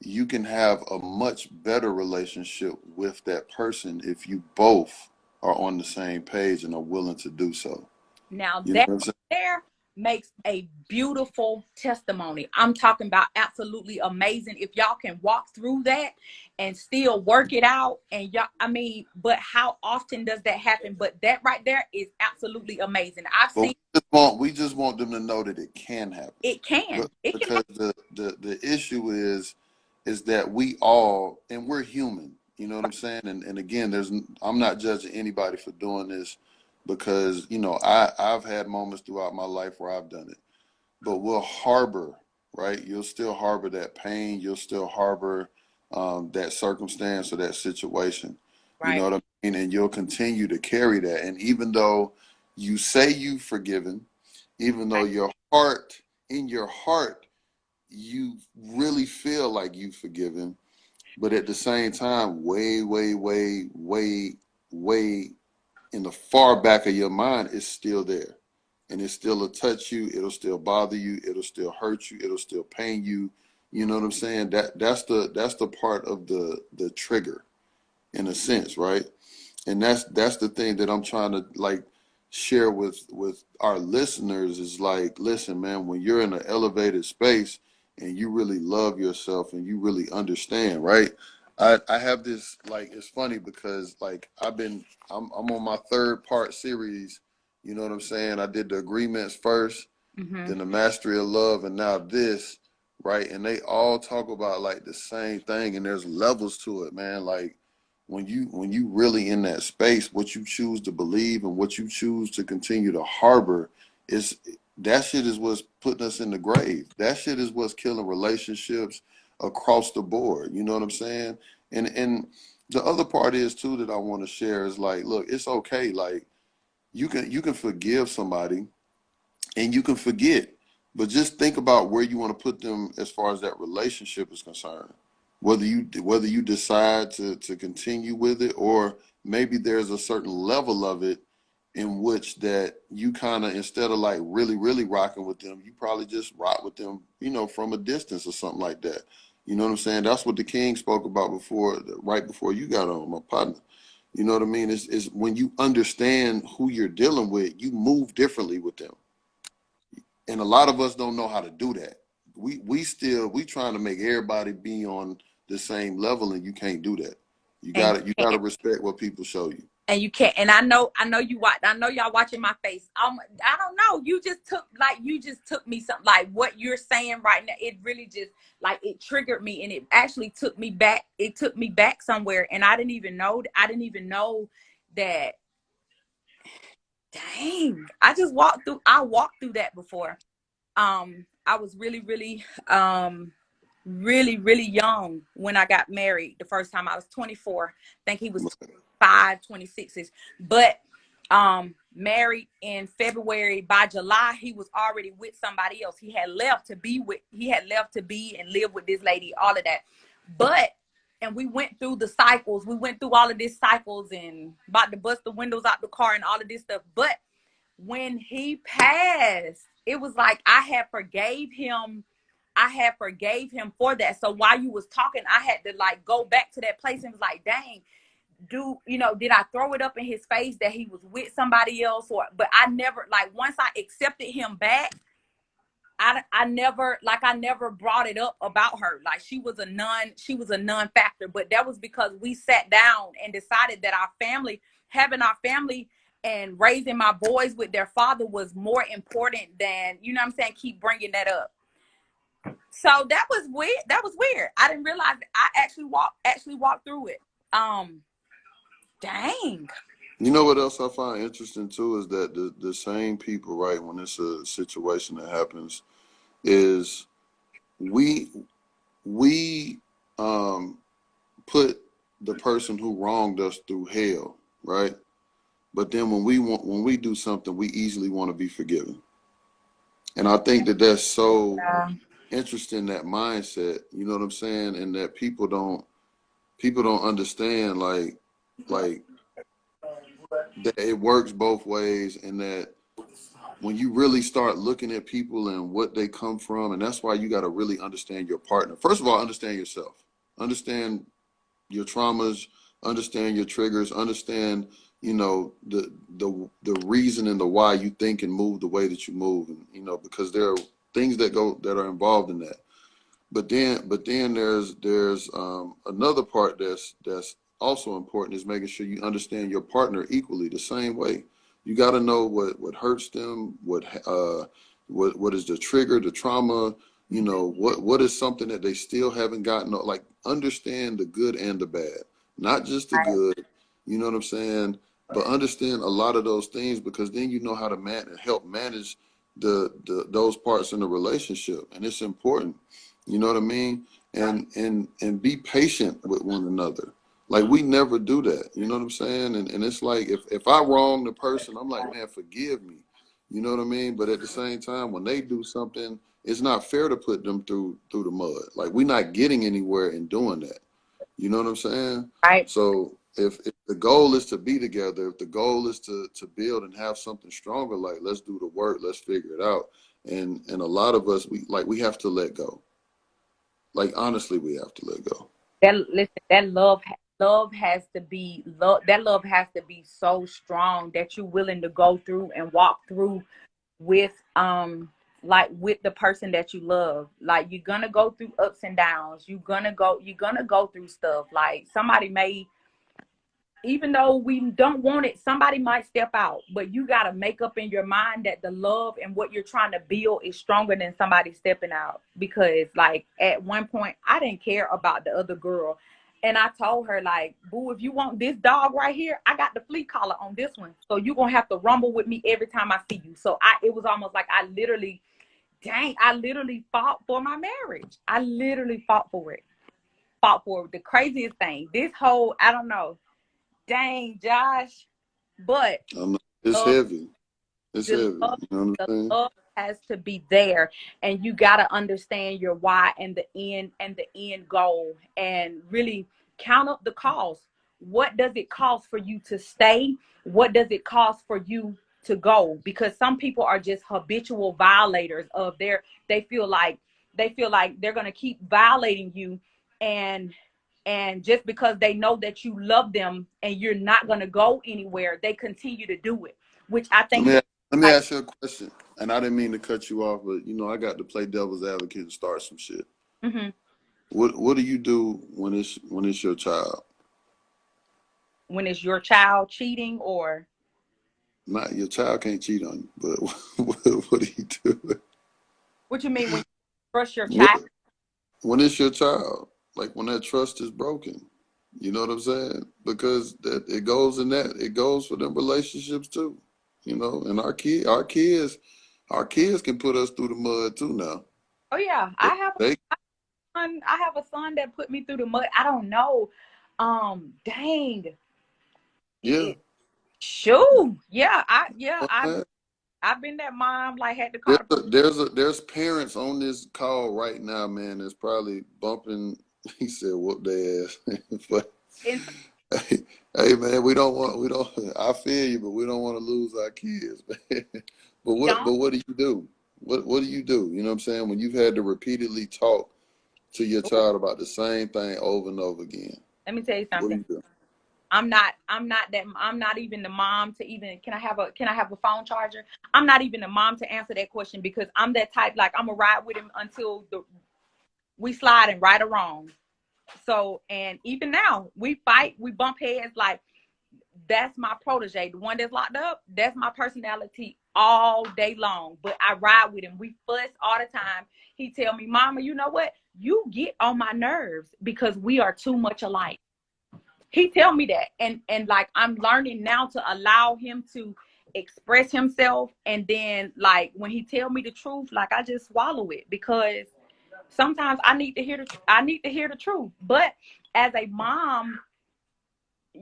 Speaker 1: you can have a much better relationship with that person if you both are on the same page and are willing to do so.
Speaker 4: Now
Speaker 1: You know
Speaker 4: that
Speaker 1: what I'm
Speaker 4: right
Speaker 1: saying?
Speaker 4: there makes a beautiful testimony. I'm talking about absolutely amazing. If y'all can walk through that and still work it out, and y'all, I mean, but how often does that happen? But that right there is absolutely amazing. I've
Speaker 1: But
Speaker 4: seen
Speaker 1: we just want them to know that it can happen.
Speaker 4: it can.
Speaker 1: But
Speaker 4: It can
Speaker 1: because the issue is that we all, and we're human, you know what I'm saying? And again, I'm not judging anybody for doing this, because you know I've had moments throughout my life where I've done it. But we'll harbor, right? You'll still harbor that pain. You'll still harbor that circumstance or that situation. You know
Speaker 4: right.
Speaker 1: what I mean? And you'll continue to carry that. And even though you say you've forgiven, even though
Speaker 4: Right.
Speaker 1: in your heart, you really feel like you've forgiven, but at the same time, way, way, way, way, way in the far back of your mind, it's still there. And it still will touch you, it'll still bother you, it'll still hurt you, it'll still pain you. You know what I'm saying? That's the part of the trigger, in a sense, right? And that's the thing that I'm trying to like share with our listeners, is like, listen, man, when you're in an elevated space and you really love yourself and you really understand, right? I have this, like, it's funny because like I'm on my third part series. You know what I'm saying? I did the agreements first,
Speaker 4: Mm-hmm.
Speaker 1: then the mastery of love, and now this, right? And they all talk about like the same thing, and there's levels to it, man. Like when you really in that space, what you choose to believe and what you choose to continue to harbor, is that shit is what's putting us in the grave. That shit is what's killing relationships across the board. You know what I'm saying? And the other part is too that I want to share is like, look, it's okay. Like you can forgive somebody and you can forget, but just think about where you want to put them as far as that relationship is concerned. Whether you decide to continue with it, or maybe there's a certain level of it in which that you kind of, instead of like really really rocking with them, you probably just rock with them, from a distance or something like that. You know what I'm saying? That's what the king spoke about before, right before you got on, my partner. You know what I mean? Is when you understand who you're dealing with, you move differently with them. And a lot of us don't know how to do that. We trying to make everybody be on the same level, and you can't do that. You
Speaker 4: And
Speaker 1: got to you got to respect what people show you.
Speaker 4: you can't. And I know you watch. I know y'all watching my face. I don't know. You just took me something, like what you're saying right now. It really just, like, it triggered me, and it actually took me back. It took me back somewhere, and I didn't even know. I didn't even know that. Dang, I just walked through. I walked through that before. I was really, really, really, really young when I got married the first time. I was 24. I think he was 25, 26ish. But married in February. By July, he was already with somebody else. He had left to be and live with this lady, all of that. But and we went through the cycles. We went through all of these cycles and about to bust the windows out the car and all of this stuff. But when he passed, it was like I had forgave him. I had forgave him for that. So while you was talking, I had to like go back to that place and was like, dang, did I throw it up in his face that he was with somebody else? But I never, like, once I accepted him back, I never brought it up about her. Like, she was a non factor. But that was because we sat down and decided that having our family and raising my boys with their father was more important than, you know what I'm saying, keep bringing that up. So that was weird. I didn't realize that I actually walked through it. Dang.
Speaker 1: You know what else I find interesting too is that the same people, right, when it's a situation that happens, is we we put the person who wronged us through hell, right? But then when we do something, we easily want to be forgiven. And I think that that's so interesting, that mindset, you know what I'm saying? And that people don't understand, like that it works both ways, and that when you really start looking at people and what they come from, and that's why you got to really understand your partner. First of all, understand yourself, understand your traumas, understand your triggers, understand, you know, the reason and the why you think and move the way that you move, and you know, because there are things that are involved in that. But then there's another part that's also important, is making sure you understand your partner equally the same way. You got to know what hurts them, what is the trigger, the trauma. You know, what is something that they still haven't gotten. Like, understand the good and the bad, not just the good. You know what I'm saying? But understand a lot of those things, because then you know how to help manage those parts in the relationship, and it's important. You know what I mean? And be patient with one another. Like, we never do that. You know what I'm saying? And it's like, if I wrong the person, I'm like, man, forgive me. You know what I mean? But at the same time, when they do something, it's not fair to put them through the mud. Like, we're not getting anywhere in doing that. You know what I'm saying?
Speaker 4: Right.
Speaker 1: So if the goal is to be together, if the goal is to build and have something stronger, like, let's do the work, let's figure it out. And a lot of us, we have to let go. Like, honestly, we have to let go.
Speaker 4: That love has to be love. That love has to be so strong that you're willing to go through and walk through with like with the person that you love. Like, you're gonna go through ups and downs. You're gonna go through stuff. Like, somebody may, even though we don't want it, somebody might step out, but you got to make up in your mind that the love and what you're trying to build is stronger than somebody stepping out. Because, like, at one point, I didn't care about the other girl. And I told her, like, boo, if you want this dog right here, I got the flea collar on this one. So you're going to have to rumble with me every time I see you. So it was almost like I literally fought for my marriage. I literally fought for it. Fought for it. The craziest thing. This whole, I don't know. Dang, Josh. But
Speaker 1: It's
Speaker 4: love,
Speaker 1: heavy. It's
Speaker 4: the
Speaker 1: heavy.
Speaker 4: love,
Speaker 1: You know what
Speaker 4: the
Speaker 1: I'm saying?
Speaker 4: love has to be there, and you got to understand your why and the end goal, and really count up the cost. What does it cost for you to stay? What does it cost for you to go? Because some people are just habitual violators of they feel like they're going to keep violating you, and just because they know that you love them and you're not going to go anywhere, they continue to do it, which I think is
Speaker 1: Let me
Speaker 4: like,
Speaker 1: ask you a question. And I didn't mean to cut you off, but, you know, I got to play devil's advocate and start some shit.
Speaker 4: mm-hmm.
Speaker 1: What do you do when it's your child?
Speaker 4: When it's your child cheating, or
Speaker 1: Not your child can't cheat on you, but what do you do?
Speaker 4: what you mean when you trust your
Speaker 1: What
Speaker 4: child?
Speaker 1: when it's your child? Like, when that trust is broken. You know what I'm saying? Because that it goes for them relationships too. You know, and our kids can put us through the mud too now.
Speaker 4: Oh yeah,
Speaker 1: They, they
Speaker 4: I have a son that put me through the mud. I don't know. Dang.
Speaker 1: yeah.
Speaker 4: Shoo. Yeah, I've
Speaker 1: Man,
Speaker 4: I've been that mom, like, had to call the
Speaker 1: there's parents on this call right now, man, that's probably bumping. He said, "Whoop their ass." But
Speaker 4: and
Speaker 1: hey, hey, man, we don't. I feel you, but we don't want to lose our kids, man.
Speaker 4: don't
Speaker 1: But what do you do? What do you do? You know what I'm saying? When you've had to repeatedly talk to your child about the same thing over and over again,
Speaker 4: let me tell you
Speaker 1: what do
Speaker 4: something.
Speaker 1: you do?
Speaker 4: I'm not even the mom to even, can I have a phone charger? I'm not even the mom to answer that question, because I'm that type, like, I'm gonna ride with him until we sliding right or wrong. So, and even now we fight, we bump heads. Like, that's my protege, the one that's locked up. That's my personality all day long. But I ride with him. We fuss all the time. He tell me, Mama, you know what? You get on my nerves because we are too much alike. He tell me that, and like, I'm learning now to allow him to express himself, and then, like, when he tell me the truth, like, I just swallow it, because sometimes I need to hear the truth. But as a mom,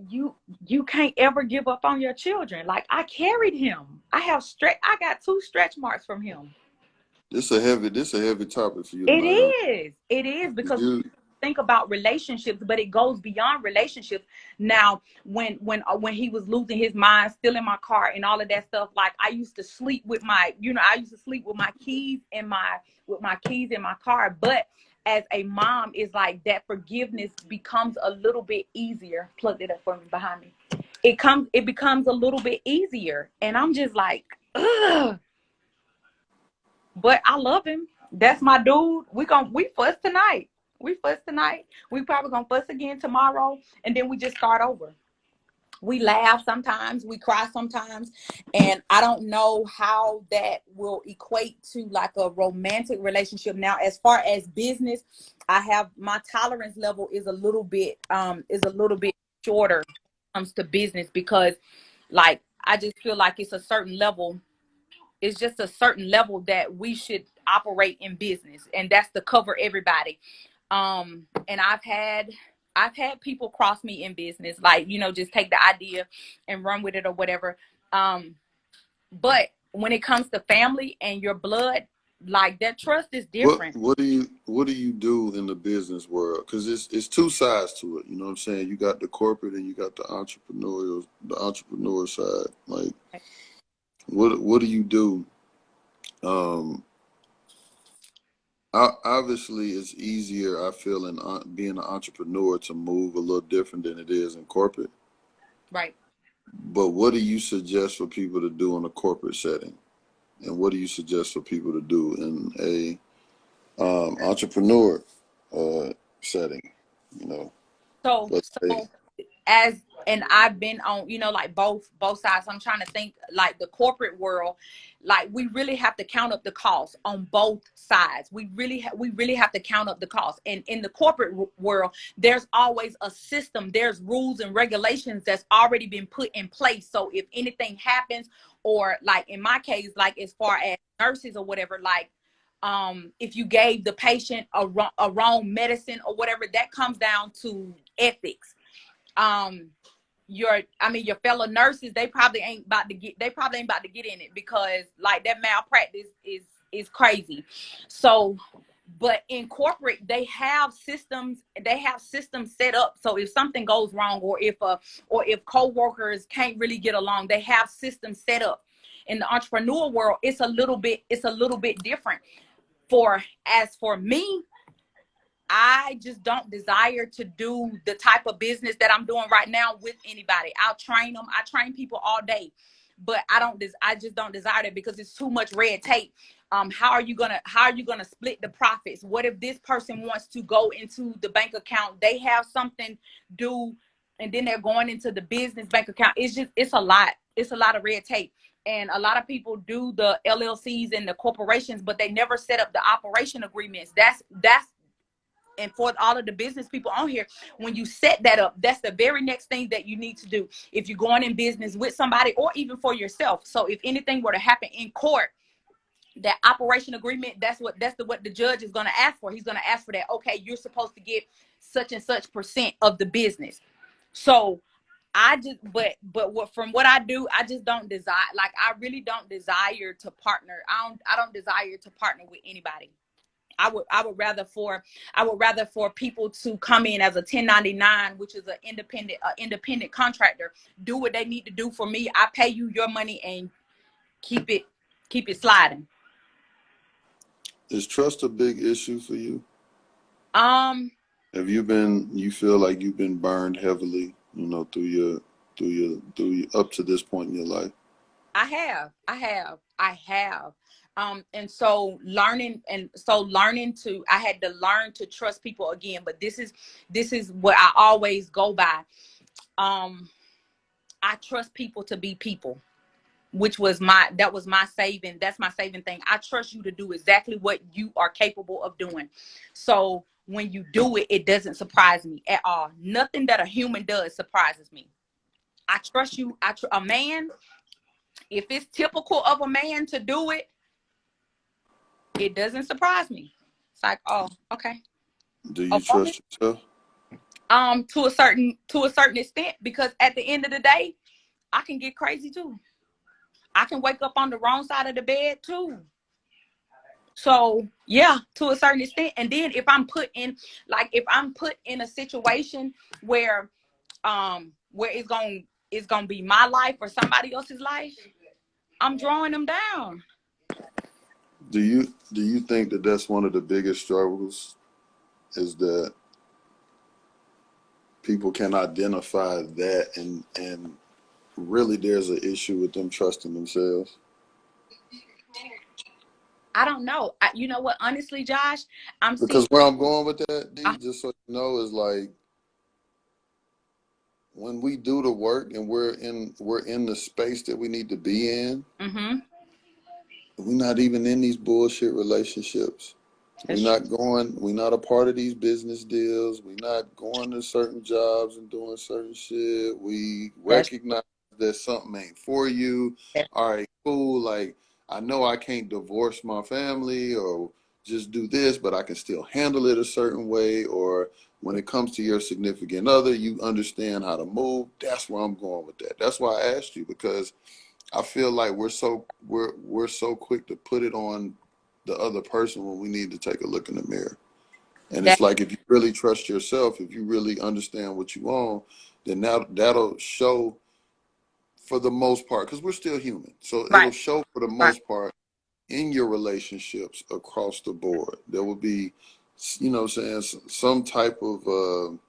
Speaker 4: you can't ever give up on your children. Like, I carried him. I got 2 stretch marks from him.
Speaker 1: This a heavy topic for you
Speaker 4: It
Speaker 1: tonight, huh?
Speaker 4: is. It is, because
Speaker 1: You.
Speaker 4: think about relationships, but it goes beyond relationships. Now, when he was losing his mind, still in my car and all of that stuff, like I used to sleep with my, I used to sleep with my keys in my car. But as a mom, is like that forgiveness becomes a little bit easier. Plug it up for me behind me. It becomes a little bit easier, and I'm just like, ugh. But I love him. That's my dude. We fuss tonight. We fuss tonight. We probably gonna fuss again tomorrow, and then we just start over. We laugh sometimes, we cry sometimes, and I don't know how that will equate to like a romantic relationship. Now, as far as business, I have my tolerance level is a little bit shorter when it comes to business, because like I just feel like it's a certain level. It's just a certain level that we should operate in business, and that's to cover everybody. And I've had people cross me in business, like, just take the idea and run with it or whatever. But when it comes to family and your blood, like that trust is different.
Speaker 1: What do you do in the business world? Because it's two sides to it. You know what I'm saying? You got the corporate and you got the entrepreneur side. Like, what do you do? Obviously, it's easier, I feel, in being an entrepreneur to move a little different than it is in corporate.
Speaker 4: Right.
Speaker 1: But what do you suggest for people to do in a corporate setting, and what do you suggest for people to do in a entrepreneur setting? You know,
Speaker 4: So,
Speaker 1: let's say.
Speaker 4: so as and I've been on, like both sides. I'm trying to think, like the corporate world, like we really have to count up the costs on both sides. We really have to count up the costs. And in the corporate world, there's always a system, there's rules and regulations that's already been put in place. So if anything happens, or like in my case, like as far as nurses or whatever, like if you gave the patient a wrong medicine or whatever, that comes down to ethics. Your fellow nurses, they probably ain't about to get in it, because like that malpractice is crazy. So, but in corporate, they have systems set up. So if something goes wrong, or if co-workers can't really get along, they have systems set up. In the entrepreneur world, it's a little bit different. As for me, I just don't desire to do the type of business that I'm doing right now with anybody. I'll train them. I train people all day, but I just don't desire that, because it's too much red tape. How are you gonna split the profits? What if this person wants to go into the bank account? They have something due, and then they're going into the business bank account. It's a lot. It's a lot of red tape. And a lot of people do the LLCs and the corporations, but they never set up the operation agreements. That's and for all of the business people on here, when you set that up, that's the very next thing that you need to do if you're going in business with somebody, or even for yourself. So if anything were to happen in court, that operation agreement, that's what the judge is going to ask for. He's going to ask for that. Okay, you're supposed to get such and such % of the business. So from what I do, I just don't desire, like I really don't desire to partner. I don't desire to partner with anybody. I would rather for people to come in as a 1099, which is an independent contractor, do what they need to do for me. I pay you your money and keep it sliding.
Speaker 1: Is trust a big issue for you?
Speaker 4: Have
Speaker 1: you feel like you've been burned heavily, through your up to this point in your life?
Speaker 4: I have. And so learning to, I had to learn to trust people again. But this is what I always go by. I trust people to be people, which was my saving thing. I trust you to do exactly what you are capable of doing. So when you do it, it doesn't surprise me at all. Nothing that a human does surprises me. I trust you. A man, if it's typical of a man to do it, it doesn't surprise me. It's like, oh, okay.
Speaker 1: Do you trust yourself?
Speaker 4: To a certain extent, because at the end of the day, I can get crazy too. I can wake up on the wrong side of the bed too. So yeah, to a certain extent. And then if I'm put in, like, if I'm put in a situation where where it's gonna be my life or somebody else's life, I'm drawing them down.
Speaker 1: Do you think that that's one of the biggest struggles is that people can identify that and really there's an issue with them trusting themselves?
Speaker 4: I don't know. You know what? Honestly, Josh, I'm seeing.
Speaker 1: Because where I'm going with that,
Speaker 4: Uh,
Speaker 1: D, just so you know, is like when we do the work and we're in the space that we need to be in,
Speaker 4: mm-hmm.
Speaker 1: we're not even in these bullshit relationships.
Speaker 4: That's true.
Speaker 1: We're not a part of these business deals. We're not going to certain jobs and doing certain shit. We
Speaker 4: That's
Speaker 1: recognize that something ain't for you.
Speaker 4: that's
Speaker 1: All right, cool. Like, I know I can't divorce my family or just do this, but I can still handle it a certain way. Or when it comes to your significant other, you understand how to move. That's where I'm going with that. That's why I asked you, because I feel like we're so quick to put it on the other person when we need to take a look in the mirror. And
Speaker 4: that
Speaker 1: it's like if you really trust yourself, if you really understand what you want, then that'll show for the most part, because we're still human. So it'll
Speaker 4: right,
Speaker 1: show for the
Speaker 4: right,
Speaker 1: most part in your relationships across the board. There will be, what I'm saying, some type of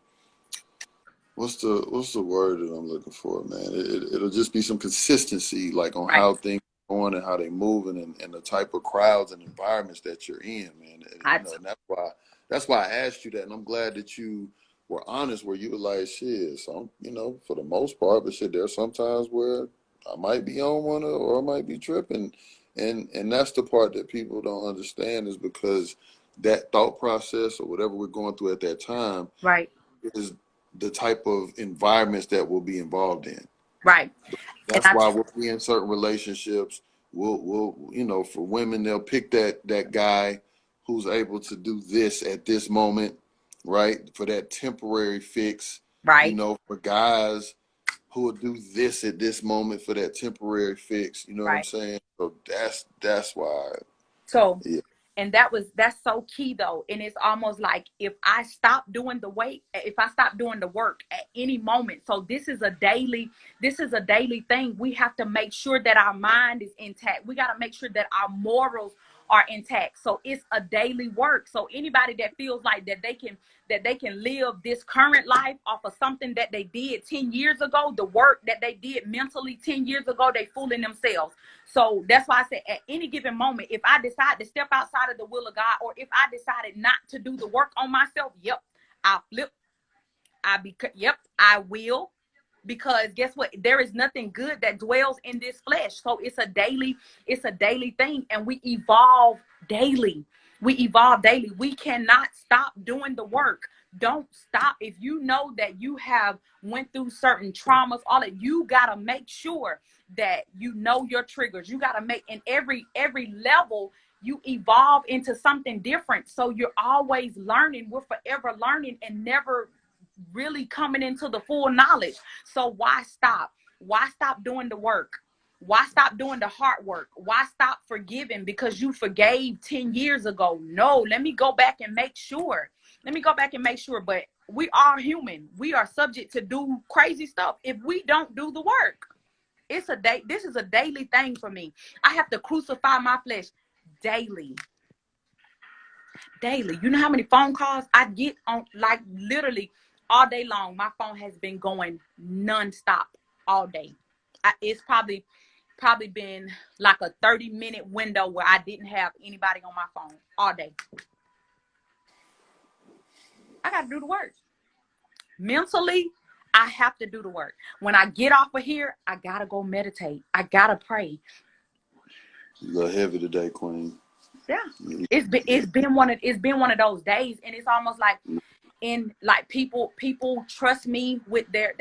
Speaker 1: what's the word that I'm looking for, man? It'll just be some consistency, like on
Speaker 4: right.
Speaker 1: how things are going and how they moving and the type of crowds and environments that you're in, man.
Speaker 4: I
Speaker 1: And that's why I asked you that, and I'm glad that you were honest, where you were like, shit, for the most part, but shit, there's sometimes where I might be on one or I might be tripping, and that's the part that people don't understand, is because that thought process or whatever we're going through at that time
Speaker 4: right,
Speaker 1: is the type of environments that we'll be involved in.
Speaker 4: right. And
Speaker 1: That's why we'll be in certain relationships. We'll for women, they'll pick that guy who's able to do this at this moment, right? For that temporary fix.
Speaker 4: right.
Speaker 1: For guys who will do this at this moment for that temporary fix. You know what I'm
Speaker 4: Right.
Speaker 1: saying? So that's why.
Speaker 4: So,
Speaker 1: Yeah.
Speaker 4: and that's so key though. And it's almost like if I stop doing the weight, if I stop doing the work at any moment. So this is a daily thing. We have to make sure that our mind is intact. We got to make sure that our morals are intact. So it's a daily work. So anybody that feels like that they can live this current life off of something that they did 10 years ago, the work that they did mentally 10 years ago, they fooling themselves. So that's why I said at any given moment, if I decide to step outside of the will of God, or if I decided not to do the work on myself, yep, I'll flip. Yep, I will. Because guess what? There is nothing good that dwells in this flesh. So it's a daily thing, and we evolve daily. We cannot stop doing the work. Don't stop. If you know that you have went through certain traumas, all that, you gotta make sure that you know your triggers. You gotta make, in every level you evolve into something different. So you're always learning. We're forever learning and never really coming into the full knowledge. So why stop? Why stop doing the work? Why stop doing the hard work? Why stop forgiving because you forgave 10 years ago? No, let me go back and make sure. Let me go back and make sure. But we are human. We are subject to do crazy stuff if we don't do the work. It's a day. This is a daily thing for me. I have to crucify my flesh daily. Daily. You know how many phone calls I get on, like literally all day long? My phone has been going nonstop all day. It's probably been like a 30-minute window where I didn't have anybody on my phone all day. I got to do the work. Mentally, I have to do the work. When I get off of here, I got to go meditate. I got to pray.
Speaker 1: You a little heavy today, Queen.
Speaker 4: Yeah.
Speaker 1: Yeah.
Speaker 4: It's been one of those days, and it's almost like, in like people trust me with their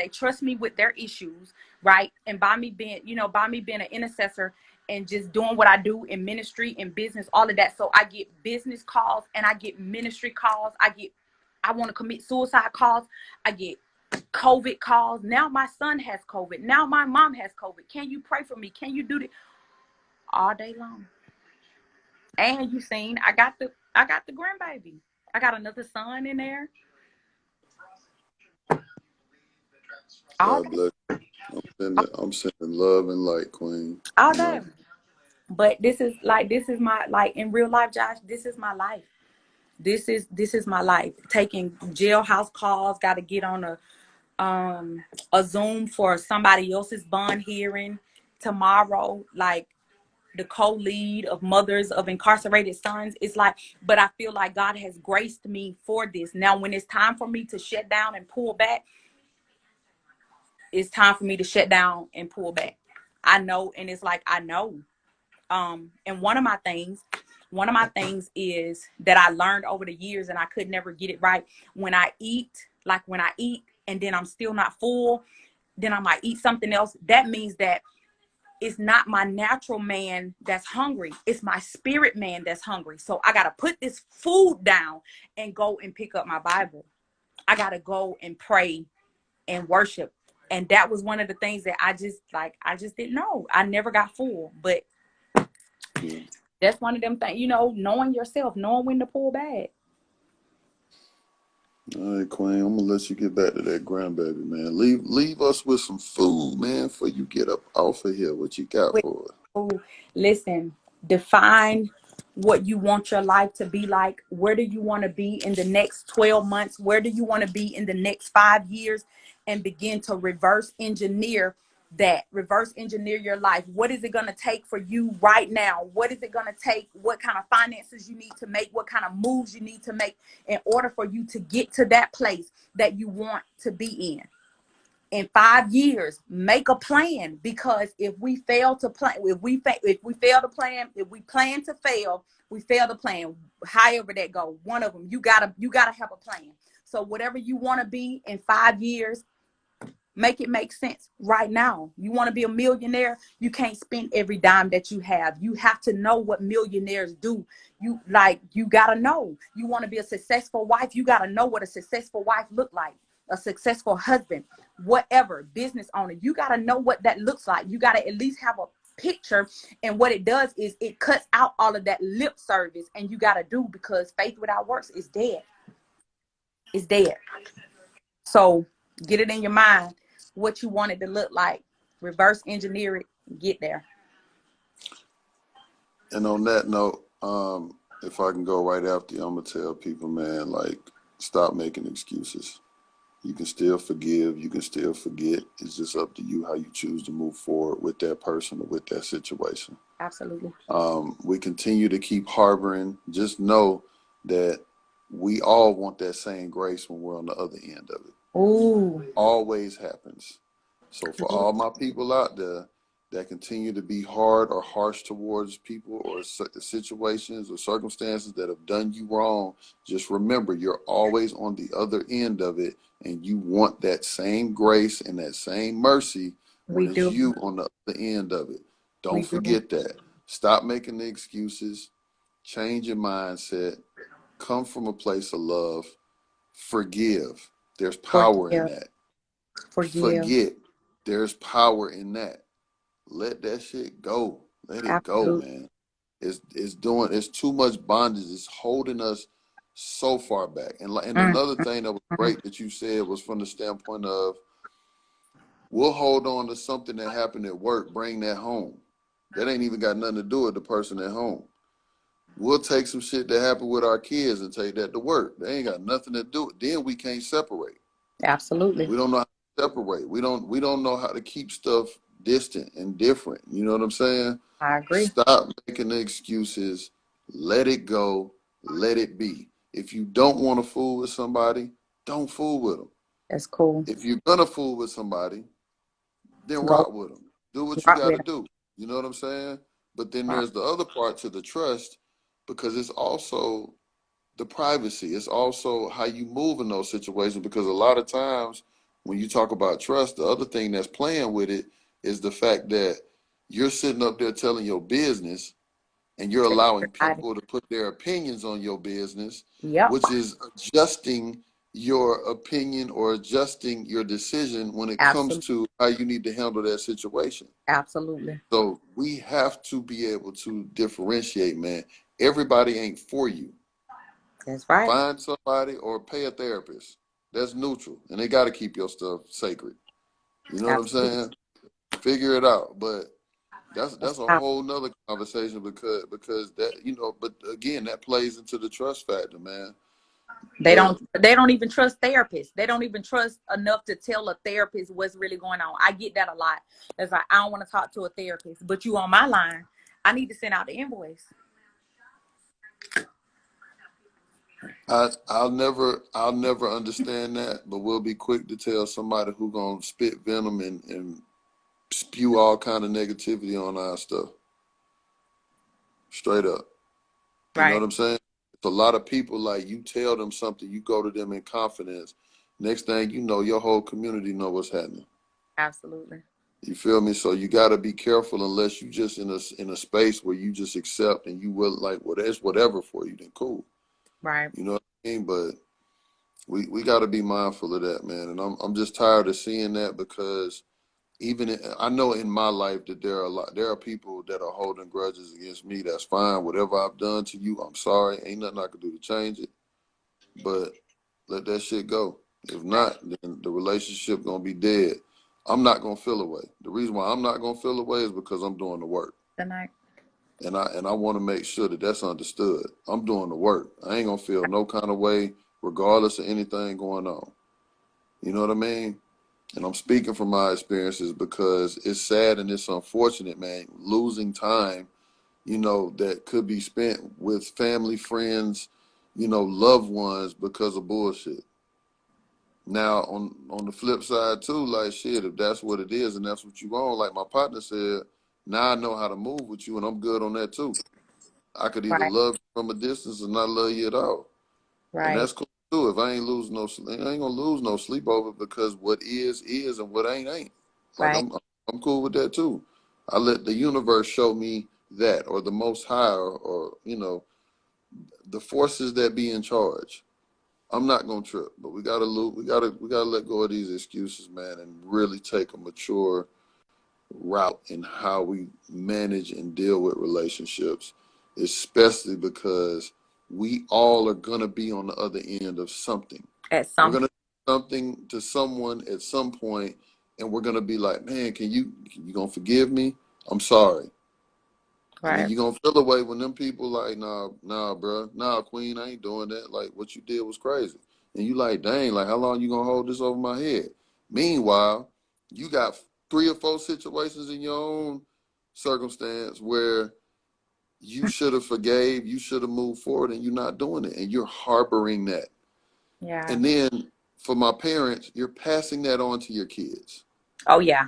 Speaker 4: issues, right? And by me being an intercessor and just doing what I do in ministry and business, all of that. So I get business calls and I get ministry calls. I want to commit suicide calls. I get COVID calls. Now my son has COVID. Now my mom has COVID. Can you pray for me? Can you do that? All day long. And you seen I got the grandbaby. I got another son in there. All
Speaker 1: God
Speaker 4: day.
Speaker 1: bless. I'm sending love and light, Queen.
Speaker 4: All
Speaker 1: You
Speaker 4: day.
Speaker 1: know.
Speaker 4: But this is my, like, in real life, Josh, this is my life. This is my life. Taking jailhouse calls, gotta get on a Zoom for somebody else's bond hearing tomorrow. Like, the co-lead of mothers of incarcerated sons. It's like, but I feel like God has graced me for this. Now, when it's time for me to shut down and pull back, it's time for me to shut down and pull back. I know, and it's like, I know. And one of my things is that I learned over the years, and I could never get it right. When I eat, and then I'm still not full, then I might eat something else. That means that it's not my natural man that's hungry. It's my spirit man that's hungry. So I got to put this food down and go and pick up my Bible. I got to go and pray and worship. And that was one of the things that I just didn't know. I never got full, but
Speaker 1: Yeah.
Speaker 4: that's one of them things, knowing yourself, knowing when to pull back.
Speaker 1: All right, Queen. I'm gonna let you get back to that grandbaby, man. Leave us with some food, man, before you get up off of here. What you got for us?
Speaker 4: Oh, listen, define what you want your life to be like. Where do you want to be in the next 12 months? Where do you want to be in the next 5 years? And begin to reverse engineer that. Reverse engineer your life. What is it going to take for you right now? What is it going to take? What kind of finances you need to make? What kind of moves you need to make in order for you to get to that place that you want to be in 5 years? Make a plan, because if we fail to plan, if we fail to plan, if we plan to fail, we fail to plan. However that go, one of them, you gotta have a plan. So whatever you want to be in 5 years, make it make sense right now. You want to be a millionaire, you can't spend every dime that you have. You have to know what millionaires do. You gotta know. You want to be a successful wife, you gotta know what a successful wife look like. A successful husband, whatever, business owner, you gotta know what that looks like. You gotta at least have a picture. And what it does is it cuts out all of that lip service, and you gotta do, because faith without works is dead. It's dead. So get it in your mind what you want it to look like. Reverse engineer it. Get there.
Speaker 1: And on that note, if I can go right after you, I'm gonna tell people, man, like, stop making excuses. You can still forgive. You can still forget. It's just up to you how you choose to move forward with that person or with that situation.
Speaker 4: Absolutely.
Speaker 1: We continue to keep harboring. Just know that we all want that same grace when we're on the other end of it.
Speaker 4: Ooh.
Speaker 1: Always happens. So for
Speaker 4: Yeah.
Speaker 1: all my people out there that continue to be hard or harsh towards people or situations or circumstances that have done you wrong, just remember you're always on the other end of it, and you want that same grace and that same mercy when
Speaker 4: We
Speaker 1: it's
Speaker 4: do.
Speaker 1: you on the other end of it.
Speaker 4: We
Speaker 1: Don't
Speaker 4: do.
Speaker 1: forget that. Stop making the excuses. Change your mindset. Come from a place of love. Forgive. There's power in
Speaker 4: Forgive.
Speaker 1: that.
Speaker 4: Forgive.
Speaker 1: Forget. There's power in that. Let that shit go. Let it go,
Speaker 4: Absolutely.
Speaker 1: man. It's too much bondage. It's holding us so far back. And
Speaker 4: Mm,
Speaker 1: another thing that was
Speaker 4: mm.
Speaker 1: great that you said was from the standpoint of, we'll hold on to something that happened at work, bring that home. That ain't even got nothing to do with the person at home. We'll take some shit that happened with our kids and take that to work. They ain't got nothing to do. Then we can't separate.
Speaker 4: Absolutely.
Speaker 1: We don't know how to separate. We don't know how to keep stuff distant and different. You know what I'm saying?
Speaker 4: I agree.
Speaker 1: Stop making the excuses. Let it go. Let it be. If you don't want to fool with somebody, don't fool with them.
Speaker 4: That's cool.
Speaker 1: If you're gonna fool with somebody, then
Speaker 4: Go
Speaker 1: rock with them. Do what you
Speaker 4: rock
Speaker 1: got
Speaker 4: with
Speaker 1: to
Speaker 4: it.
Speaker 1: do. You know what I'm saying? But then
Speaker 4: Rock.
Speaker 1: there's the other part to the trust, because it's also the privacy. It's also how you move in those situations, because a lot of times when you talk about trust, the other thing that's playing with it is the fact that you're sitting up there telling your business, and you're
Speaker 4: To
Speaker 1: allowing
Speaker 4: everybody.
Speaker 1: people to put their opinions on your business,
Speaker 4: Yep.
Speaker 1: which is adjusting your opinion or adjusting your decision when it comes
Speaker 4: Absolutely.
Speaker 1: to how you need to handle that situation.
Speaker 4: Absolutely.
Speaker 1: So we have to be able to differentiate, man. everybody ain't for you.
Speaker 4: That's right.
Speaker 1: Find somebody or pay a therapist. That's neutral, and they got to keep your stuff sacred. You know what I'm
Speaker 4: Absolutely.
Speaker 1: saying? Figure it out. But that's
Speaker 4: That's
Speaker 1: a
Speaker 4: how
Speaker 1: whole nother conversation because that, you know, but again, that plays into the trust factor, man.
Speaker 4: they
Speaker 1: But
Speaker 4: don't even trust therapists. They don't even trust enough to tell a therapist what's really going on. I get that a lot. It's like, I don't want to talk to a therapist, but you on my line. I need to send out the invoice.
Speaker 1: I'll never understand that. But we'll be quick to tell somebody who gonna spit venom and spew all kind of negativity on our stuff. Straight up. You know
Speaker 4: Right.
Speaker 1: what I'm saying? It's a lot of people, like, you tell them something, you go to them in confidence. Next thing you know, your whole community know what's happening.
Speaker 4: Absolutely.
Speaker 1: You feel me? So you got to be careful unless you just in a space where you just accept and you will, like, well, it's whatever for you, then cool.
Speaker 4: Right.
Speaker 1: You know what I mean? But we got to be mindful of that, man. And I'm just tired of seeing that because I know in my life that there are people that are holding grudges against me. That's fine. Whatever I've done to you, I'm sorry. Ain't nothing I can do to change it. But let that shit go. If not, then the relationship gonna be dead. I'm not gonna feel away. The reason why I'm not gonna feel away is because I'm doing the work,
Speaker 4: Tonight.
Speaker 1: and I want to make sure that that's understood. I'm doing the work. I ain't gonna feel no kind of way, regardless of anything going on. You know what I mean? And I'm speaking from my experiences because it's sad and it's unfortunate, man. Losing time, you know, that could be spent with family, friends, you know, loved ones because of bullshit. Now, on the flip side too, like, shit, if that's what it is and that's what you want, like my partner said, now I know how to move with you, and I'm good on that too. I could either
Speaker 4: Right.
Speaker 1: love you from a distance or not love you at all, and
Speaker 4: Right.
Speaker 1: that's cool too. If I ain't I ain't gonna lose no sleep over it because what is, and what ain't. Like,
Speaker 4: Right.
Speaker 1: I'm cool with that too. I let the universe show me that, or the Most High, or you know, the forces that be in charge. I'm not gonna trip, but we gotta let go of these excuses, man, and really take a mature route in how we manage and deal with relationships, especially because we all are gonna be on the other end of something.
Speaker 4: At
Speaker 1: We're
Speaker 4: some
Speaker 1: gonna do something to someone at some point, and we're gonna be like, man, you gonna forgive me? I'm sorry. And then
Speaker 4: right.
Speaker 1: you gonna feel away when them people like, nah, bro, nah, Queen, I ain't doing that. Like, what you did was crazy. And you like, dang, like, how long you gonna hold this over my head? Meanwhile, you got 3 or 4 situations in your own circumstance where you should have forgave, you should have moved forward, and you're not doing it, and you're harboring that.
Speaker 4: Yeah.
Speaker 1: And then for my parents, you're passing that on to your kids.
Speaker 4: Oh yeah.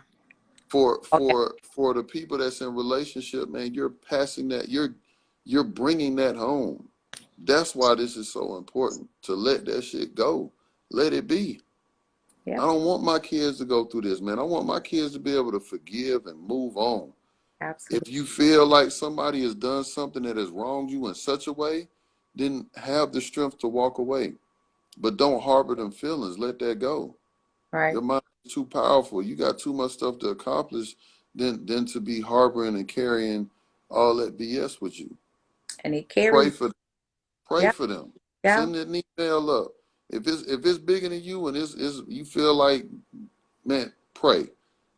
Speaker 1: for
Speaker 4: Oh yeah.
Speaker 1: for for the people that's in relationship, man, you're passing that, you're bringing that home. That's why this is so important, to let that shit go. Let it be. I
Speaker 4: Yep.
Speaker 1: don't want my kids to go through this, man. I want my kids to be able to forgive and move on.
Speaker 4: Absolutely.
Speaker 1: If you feel like somebody has done something that has wronged you in such a way, then have the strength to walk away, but don't harbor them feelings. Let that go.
Speaker 4: Right.
Speaker 1: Your mind is too powerful. You got too much stuff to accomplish than to be harboring and carrying all that BS with you.
Speaker 4: And it
Speaker 1: Pray
Speaker 4: carries.
Speaker 1: for pray
Speaker 4: Yeah.
Speaker 1: for them.
Speaker 4: Yeah.
Speaker 1: Send that email up. If it's bigger than you and it's you feel like, man, pray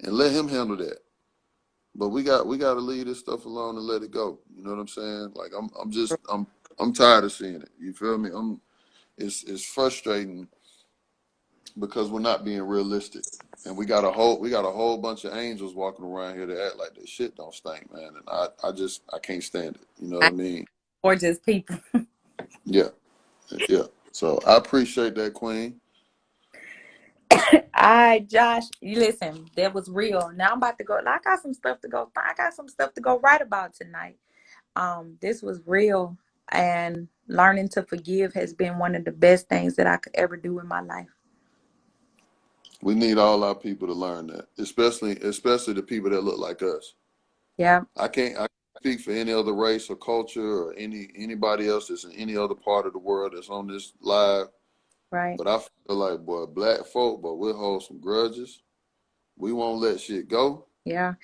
Speaker 1: and let him handle that. But we got to leave this stuff alone and let it go. You know what I'm saying? Like, I'm tired of seeing it. You feel me? It's frustrating because we're not being realistic. And we got a whole bunch of angels walking around here that act like this shit don't stink, man. And I can't stand it. You know what I mean?
Speaker 4: Gorgeous people.
Speaker 1: Yeah, yeah. So I appreciate that, Queen.
Speaker 4: All right, Josh. You listen. That was real. Now I'm about to go. I got some stuff to go. I got some stuff to go write about tonight. This was real, and learning to forgive has been one of the best things that I could ever do in my life.
Speaker 1: We need all our people to learn that, especially the people that look like us.
Speaker 4: Yeah.
Speaker 1: I can't speak for any other race or culture or anybody else that's in any other part of the world that's on this live.
Speaker 4: Right.
Speaker 1: But I feel like, boy, black folk, but we'll hold some grudges. We won't let shit go.
Speaker 4: Yeah.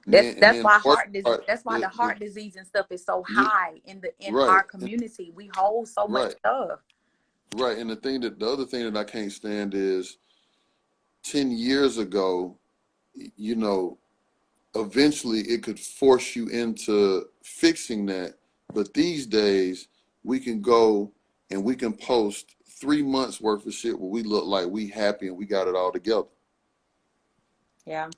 Speaker 1: And
Speaker 4: That's
Speaker 1: then
Speaker 4: why
Speaker 1: the worst part,
Speaker 4: that's why the
Speaker 1: the
Speaker 4: heart disease and stuff is so
Speaker 1: you
Speaker 4: high in
Speaker 1: right,
Speaker 4: our community. We hold so much
Speaker 1: right,
Speaker 4: stuff.
Speaker 1: right. And the other thing that I can't stand is 10 years ago, you know, eventually it could force you into fixing that. But these days, we can go and we can post 3 months worth of shit where we look like we happy and we got it all together.
Speaker 4: Yeah.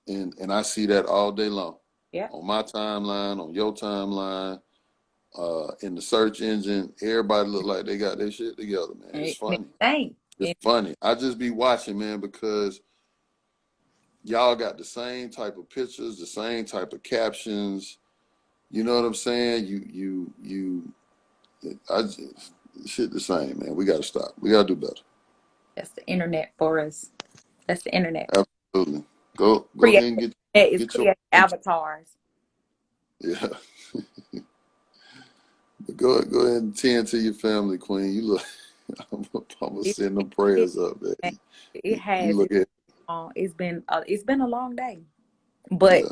Speaker 1: And I see that all day long
Speaker 4: Yeah.
Speaker 1: on my timeline, on your timeline, in the search engine. Everybody look like they got their shit together, man. It's
Speaker 4: And it
Speaker 1: funny.
Speaker 4: ain't.
Speaker 1: It's funny. I just be watching, man, because y'all got the same type of pictures, the same type of captions. You know what I'm saying? I just, shit the same, man. We got to stop. We got to do better.
Speaker 4: That's the internet for us. That's the internet.
Speaker 1: Absolutely. Go
Speaker 4: Create
Speaker 1: ahead and
Speaker 4: is
Speaker 1: get your
Speaker 4: create avatars.
Speaker 1: yeah. But go ahead and tend to your family, Queen. You look. I'm gonna
Speaker 4: It,
Speaker 1: send them
Speaker 4: it,
Speaker 1: prayers up, man.
Speaker 4: it
Speaker 1: You
Speaker 4: has.
Speaker 1: look at
Speaker 4: It's been a long day, but
Speaker 1: yeah.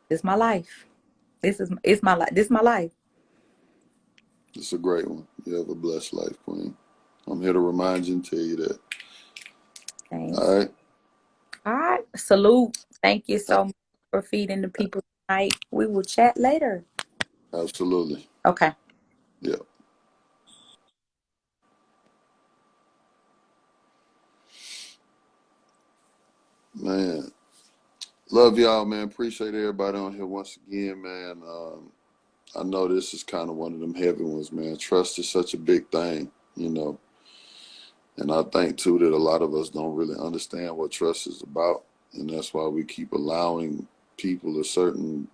Speaker 4: it's my life. It's my life. This is my life.
Speaker 1: It's a great one. You have a blessed life, Queen. I'm here to remind you and tell you that.
Speaker 4: Thanks.
Speaker 1: All right.
Speaker 4: All right. Salute. Thank you
Speaker 1: Uh,
Speaker 4: so much for feeding the people tonight. We will chat later.
Speaker 1: Absolutely.
Speaker 4: Okay.
Speaker 1: Yeah. Man. Love y'all, man. Appreciate everybody on here once again, man. I know this is kind of one of them heavy ones, man. Trust is such a big thing, you know. And I think too that a lot of us don't really understand what trust is about. And that's why we keep allowing people or certain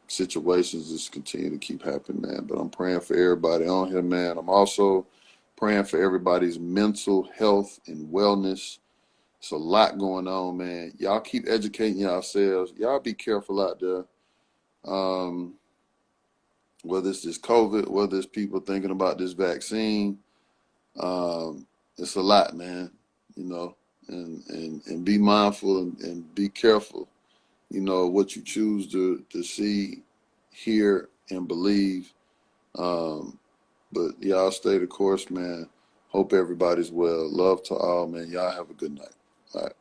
Speaker 1: situations just continue to keep happening, man. But I'm praying for everybody on here, man. I'm also praying for everybody's mental health and wellness. It's a lot going on, man. Y'all keep educating yourselves. Y'all be careful out there. Um, whether it's this COVID, whether it's people thinking about this vaccine, it's a lot, man. You know, and be mindful and be careful. You know what you choose to see, hear, and believe. Um, but y'all stay the course, man. Hope everybody's well. Love to all, man. Y'all have a good night. All right.